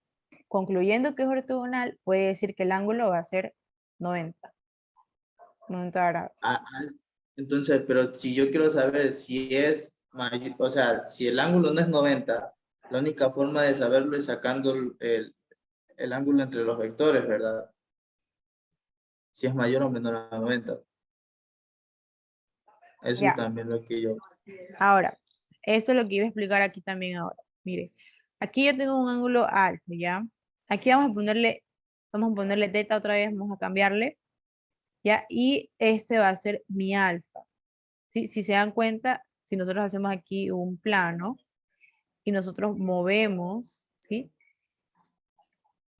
concluyendo que es ortogonal, puede decir que el ángulo va a ser 90, 90 grados. Entonces, pero si yo quiero saber si es mayor, o sea, si el ángulo no es 90, la única forma de saberlo es sacando el ángulo entre los vectores, ¿verdad? Si es mayor o menor a 90. Eso es Ya, también lo que yo... ahora, eso es lo que iba a explicar aquí también ahora. Mire, aquí yo tengo un ángulo alto, ¿ya? Aquí vamos a ponerle teta otra vez, vamos a cambiarle, ¿ya? Y este va a ser mi alfa. ¿Sí? Si se dan cuenta, si nosotros hacemos aquí un plano y nosotros movemos, ¿sí?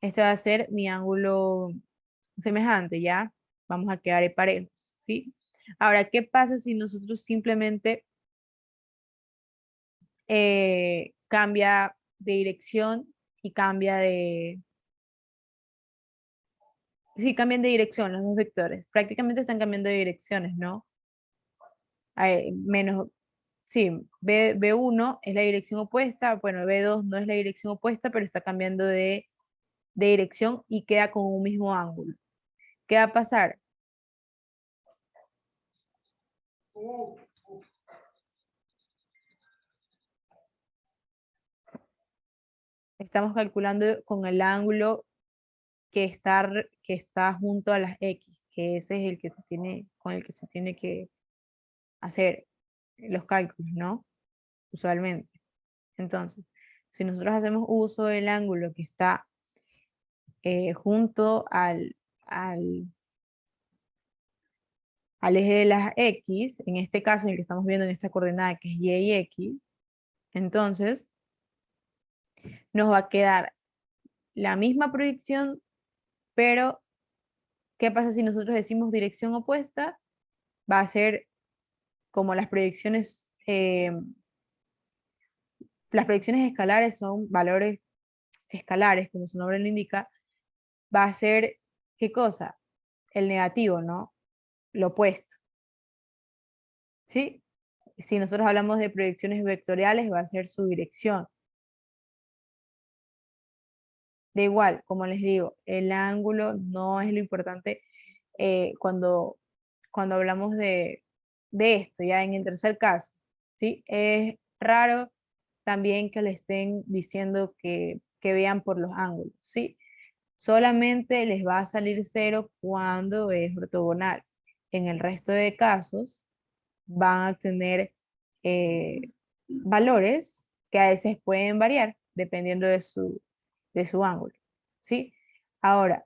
Este va a ser mi ángulo semejante, ¿ya? Vamos a quedar parejos, ¿sí? Ahora, ¿qué pasa si nosotros simplemente cambia de dirección y cambia de... Sí, cambian de dirección los dos vectores. Prácticamente están cambiando de direcciones, ¿no? Menos, sí, B1 es la dirección opuesta, bueno, B2 no es la dirección opuesta, pero está cambiando de dirección y queda con un mismo ángulo. ¿Qué va a pasar? Estamos calculando con el ángulo que está junto a las X, que ese es el que se tiene, con el que se tiene que hacer los cálculos, ¿no? Usualmente. Entonces, si nosotros hacemos uso del ángulo que está junto al, al eje de las X, en este caso en el que estamos viendo en esta coordenada que es Y y X, entonces nos va a quedar la misma proyección, pero ¿qué pasa si nosotros decimos dirección opuesta? Va a ser como las proyecciones escalares son valores escalares, como su nombre lo indica, va a ser, ¿qué cosa? El negativo, ¿no? Lo opuesto, ¿sí? Si nosotros hablamos de proyecciones vectoriales, va a ser su dirección. De igual, como les digo, el ángulo no es lo importante cuando hablamos de esto, ya en el tercer caso. ¿sí? Es raro también que le estén diciendo que vean por los ángulos, ¿sí? Solamente les va a salir 0 cuando es ortogonal. En el resto de casos van a tener valores que a veces pueden variar dependiendo de su ángulo, ¿sí? Ahora,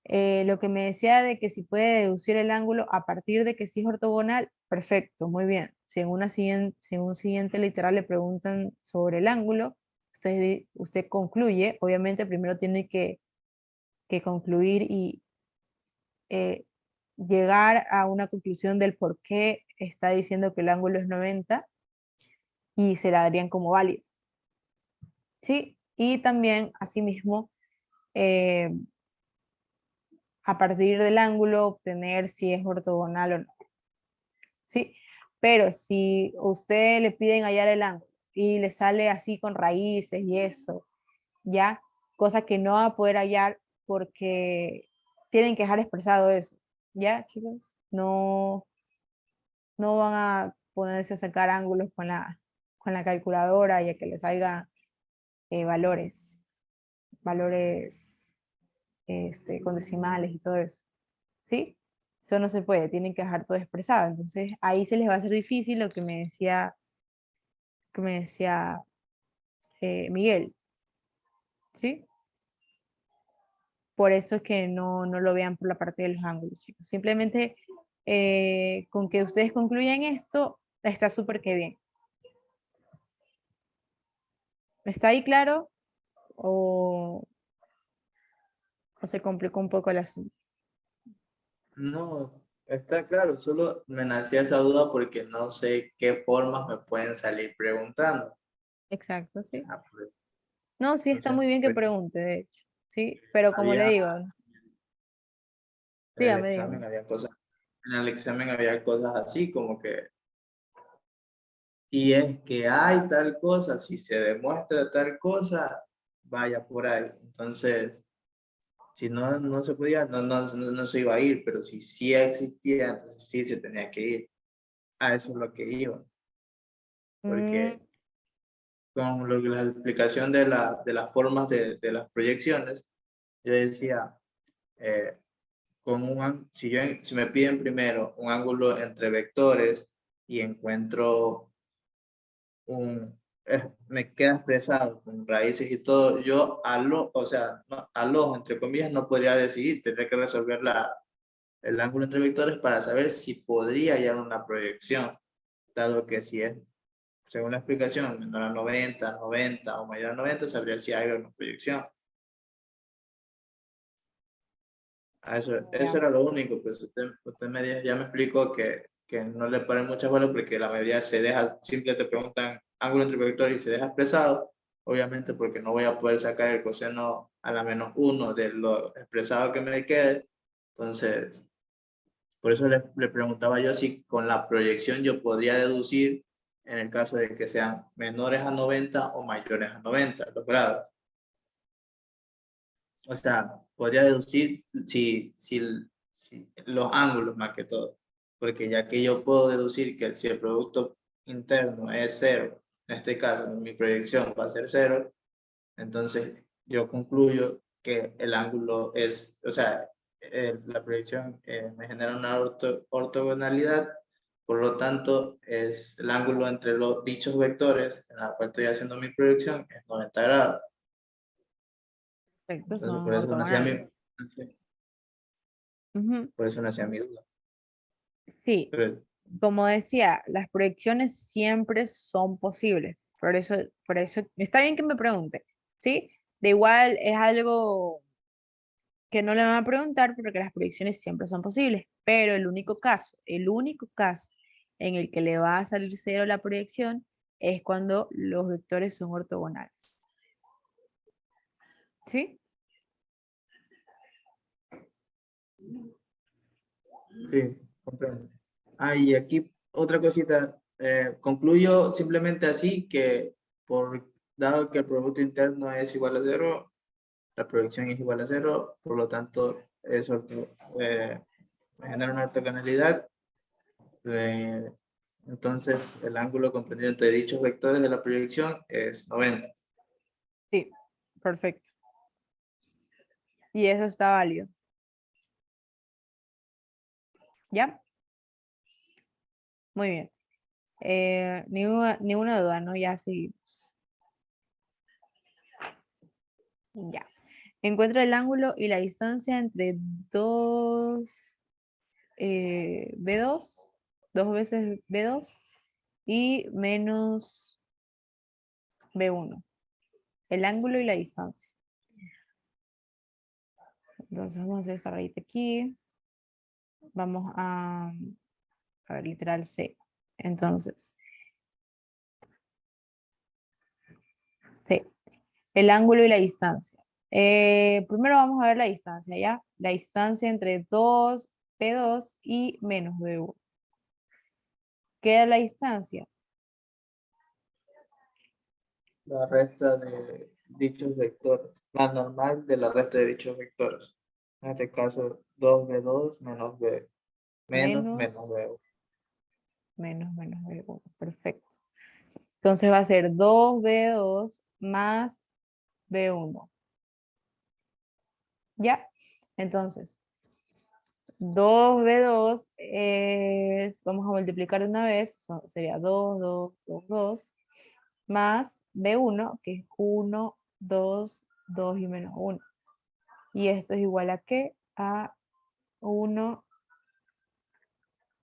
lo que me decía de que si puede deducir el ángulo a partir de que sí es ortogonal, perfecto, muy bien. Si en un siguiente literal le preguntan sobre el ángulo, usted concluye, obviamente primero tiene que concluir y eh, llegar a una conclusión del por qué está diciendo que el ángulo es 90 y se la darían como válido. ¿Sí? Y también, asimismo, eh, a partir del ángulo obtener si es ortogonal o no. ¿Sí? Pero si usted le piden hallar el ángulo y le sale así con raíces y eso, ya, cosa que no va a poder hallar porque tienen que dejar expresado eso. ¿Ya, chicos? No, no van a ponerse a sacar ángulos con la calculadora y a que les salga valores, valores con decimales y todo eso. ¿Sí? Eso no se puede, tienen que dejar todo expresado. Entonces ahí se les va a hacer difícil lo que me decía Miguel. ¿Sí? Por eso es que no lo vean por la parte de los ángulos, chicos. Simplemente con que ustedes concluyan esto, está súper que bien. ¿Está ahí claro? ¿O se complicó un poco el asunto? No, está claro, solo me nacía esa duda porque no sé qué formas me pueden salir preguntando. Exacto, sí. Ah, pues, No, sí, está entonces, muy bien que pues, pregunte, de hecho. Sí, pero como le había digo, en el dígame, dígame. examen había cosas, en el examen había cosas así como que si es que hay tal cosa, si se demuestra tal cosa, vaya por ahí. Entonces, si no se podía, no se iba a ir, pero si sí existía, entonces sí se tenía que ir. A eso es lo que iba, Mm, porque con la explicación de las formas de las proyecciones, yo decía, eh, si me piden primero un ángulo entre vectores y encuentro me queda expresado con raíces y todo, yo o sea, al ojo, entre comillas, no podría decidir, tendría que resolver el ángulo entre vectores para saber si podría hallar una proyección, dado que si es, según la explicación, menor a 90, 90 o mayor a 90, sabría si hay una proyección. Eso ya. era lo único, pues usted ya me explicó que no le paren muchas bolas porque la mayoría se deja, simple te preguntan ángulo entre vectores y se deja expresado, obviamente porque no voy a poder sacar el coseno a la -1 de lo expresado que me quede, entonces, por eso le preguntaba yo si con la proyección yo podría deducir en el caso de que sean menores a 90 o mayores a 90 los grados. O sea, podría deducir si los ángulos más que todo. Porque ya que yo puedo deducir que si el producto interno es 0, en este caso mi proyección va a ser 0, entonces yo concluyo que el ángulo es, o sea, la proyección me genera una ortogonalidad, por lo tanto es el ángulo entre los dichos vectores en la cual estoy haciendo mi proyección es 90 grados. Perfecto, Entonces son por eso nacía ortogonales. Ujú. por eso nacía mi duda. Sí, Pero, como decía, las proyecciones siempre son posibles. Por eso, está bien que me pregunte, ¿sí? De igual es algo que no le van a preguntar porque las proyecciones siempre son posibles, pero el único caso en el que le va a salir 0 la proyección es cuando los vectores son ortogonales. ¿Sí? sí, comprendo. Ah, y aquí otra cosita. Concluyo simplemente así que dado que el Producto Interno es igual a 0, la proyección es igual a 0, por lo tanto, eso genera una ortogonalidad. Entonces, el ángulo comprendido entre dichos vectores de la proyección es 90. Sí, perfecto. Y eso está válido. ¿Ya? Muy bien. Ninguna duda, ¿no? Ya seguimos. Ya. Encuentra el ángulo y la distancia entre B2, 2 veces B2 y menos B1. El ángulo y la distancia. Entonces vamos a hacer esta raíz aquí. Vamos a ver, literal C. Entonces, C. El ángulo y la distancia. Primero vamos a ver la distancia, ¿ya? La distancia entre P2 y menos B1. ¿Qué es la distancia? La resta de dichos vectores. La normal de la resta de dichos vectores. En este caso, 2B2 menos B. Menos Menos, B1. menos B1. Perfecto. Entonces va a ser 2B2 más B1. ¿Ya? Entonces, 2B2 es, vamos a multiplicar una vez, sería 2, 2, 2, 2, más B1, que es 1, 2, 2 y menos 1. Y esto es igual a ¿qué? A 1,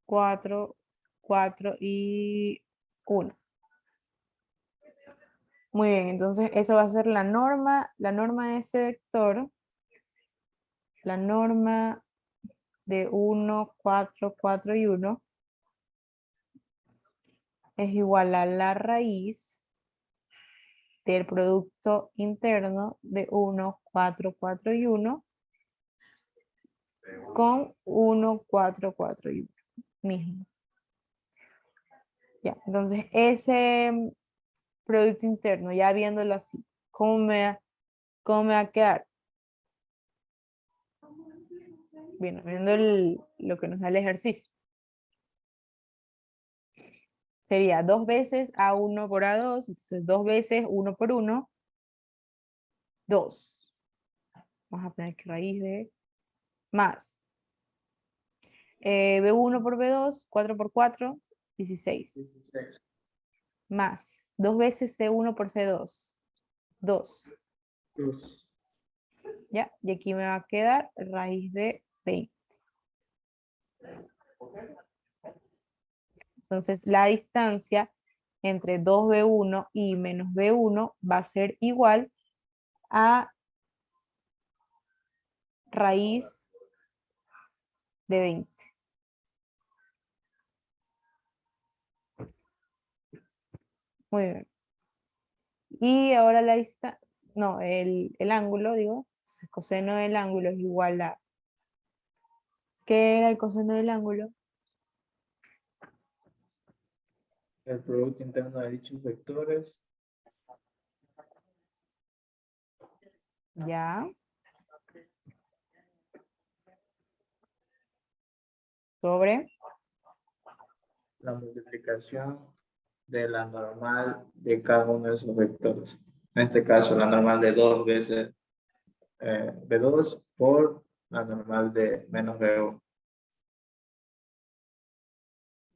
4, 4 y 1. Muy bien, entonces eso va a ser la norma de ese vector, la norma de 1, 4, 4 y 1 es igual a la raíz del producto interno de 1, 4, 4 y 1 con 1, 4, 4 y 1 mismo. Ya, entonces ese producto interno, ya viéndolo así, cómo me va a quedar? Bien, viendo lo que nos da el ejercicio. Sería 2 veces A1 por A2, entonces 2 veces 1 por 1, 2. Vamos a poner aquí raíz de más. B1 por B2, 4 por 4, 16. 16. Más 2 veces C1 por C2, 2. Plus. ¿Ya? Y aquí me va a quedar raíz de 20. Entonces, la distancia entre 2B1 y menos B1 va a ser igual a raíz de 20. Muy bien. Y ahora la distancia, no, el ángulo, digo, el coseno del ángulo es igual a, ¿qué era el coseno del ángulo? El producto interno de dichos vectores. Ya, sobre, La multiplicación de la normal de cada uno de esos vectores. En este caso, la normal de 2 veces B2 por la normal de menos B1.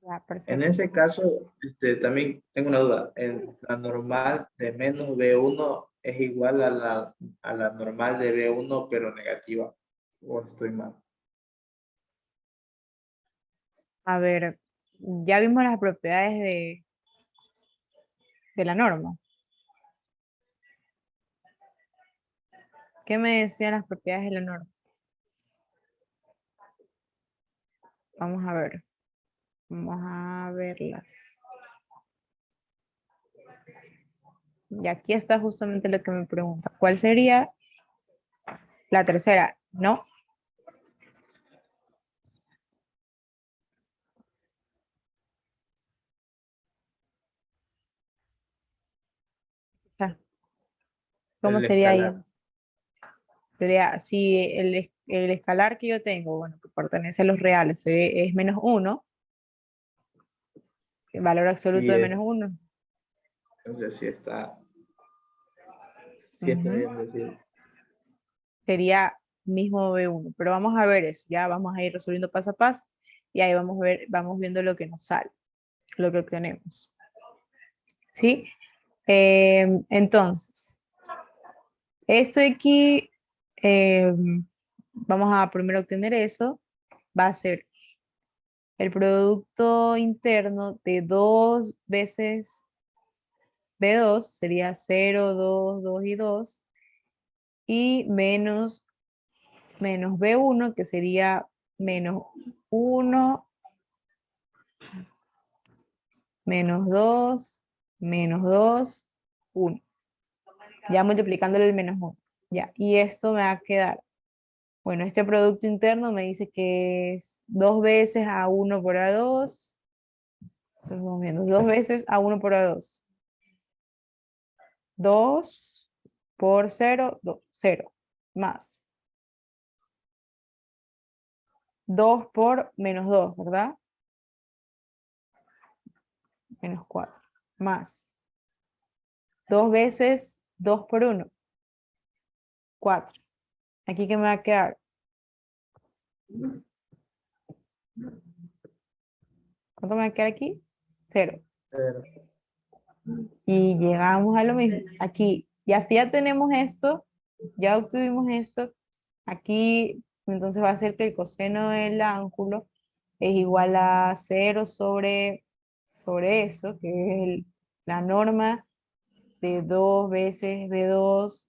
ya, En perfecto. ese caso, también tengo una duda. La normal de menos B1 es igual a la normal de B1, pero negativa. ¿O estoy mal? A ver, ya vimos las propiedades de la norma. ¿Qué me decían las propiedades de la norma? Vamos a ver. Vamos a verlas. Y aquí está justamente lo que me pregunta. ¿Cuál sería la tercera? No. Ah, ¿cómo El sería ahí? escalar. Sería, si el escalar que yo tengo, bueno, que pertenece a los reales, es menos 1, El valor absoluto Sí de es. menos 1. Entonces sí está bien decir. Sería mismo B1, pero vamos a ver eso, ya vamos a ir resolviendo paso a paso y ahí vamos viendo lo que nos sale, lo que obtenemos. ¿Sí? Entonces, esto de aquí, vamos a primero obtener eso, va a ser el producto interno de 2 veces B2, sería 0, 2, 2 y 2, y menos B1, que sería menos 1, menos 2, menos 2, 1. Ya multiplicándole el menos 1. Ya, y esto me va a quedar. Bueno, este producto interno me dice que es 2 veces a 1 por A2. Estamos viendo 2 veces a 1 por A2. 2 por 0, 2, 0. Más 2 por menos 2, ¿verdad? Menos 4. Más 2 veces 2 por 1. 4. Aquí que me va a quedar. ¿Cuánto me va a quedar aquí? 0. Pero, Y llegamos a lo mismo. Aquí ya tenemos esto, ya obtuvimos esto. Aquí entonces va a ser que el coseno del ángulo es igual a 0 sobre eso, que es la norma de 2 veces B2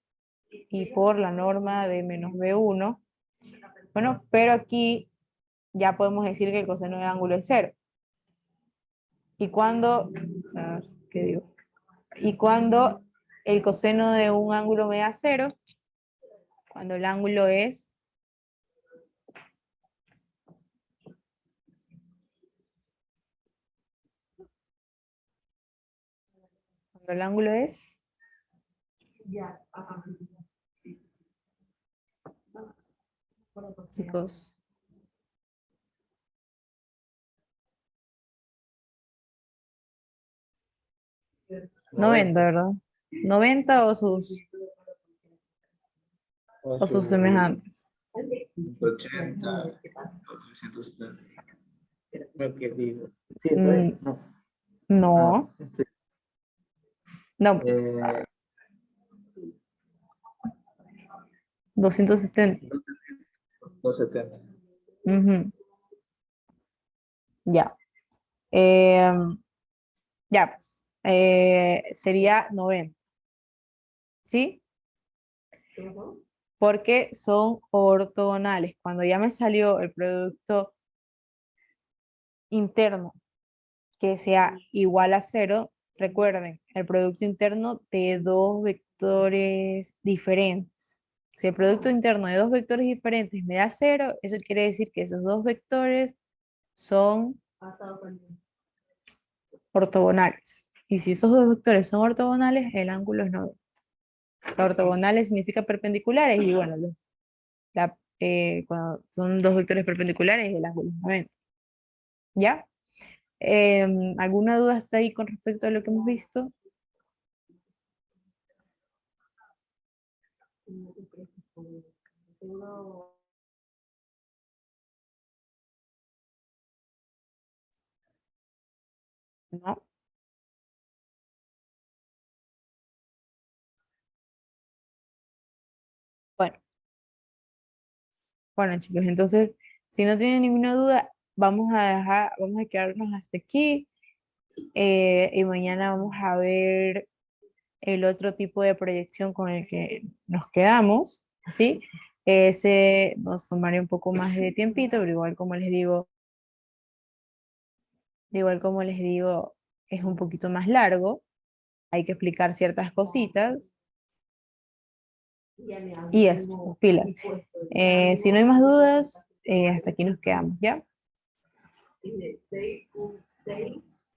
y por la norma de menos B1. Bueno, pero aquí ya podemos decir que el coseno del ángulo es 0. Y cuando, a ver, ¿qué digo? Y cuando el coseno de un ángulo me da 0, cuando el ángulo es cuando el ángulo es chicos, 90, ¿verdad? 90 o sus semejantes. 80 o 370. Lo que digo. Sí, está Mm, bien. No, No, no, pues, eh, 270. 270. Ujú, ya. Em, ya, pues, sería 90, ¿sí? Porque son ortogonales. Cuando ya me salió el producto interno que sea igual a 0, recuerden, el producto interno de dos vectores diferentes. Si el producto interno de dos vectores diferentes me da 0, eso quiere decir que esos dos vectores son ortogonales. Y si esos dos vectores son ortogonales, el ángulo es 90. Ortogonales significa perpendiculares y bueno, cuando son dos vectores perpendiculares, el ángulo es 90. ¿Ya? ¿Alguna duda hasta ahí con respecto a lo que hemos visto? ¿No? Bueno, bueno chicos, entonces, si no tienen ninguna duda, vamos a quedarnos hasta aquí y mañana vamos a ver el otro tipo de proyección con el que nos quedamos, ¿sí? Ese nos tomaría un poco más de tiempito, pero igual como les digo, es un poquito más largo, hay que explicar ciertas cositas y eso, pilas. Si no hay más dudas, hasta aquí nos quedamos, ¿ya?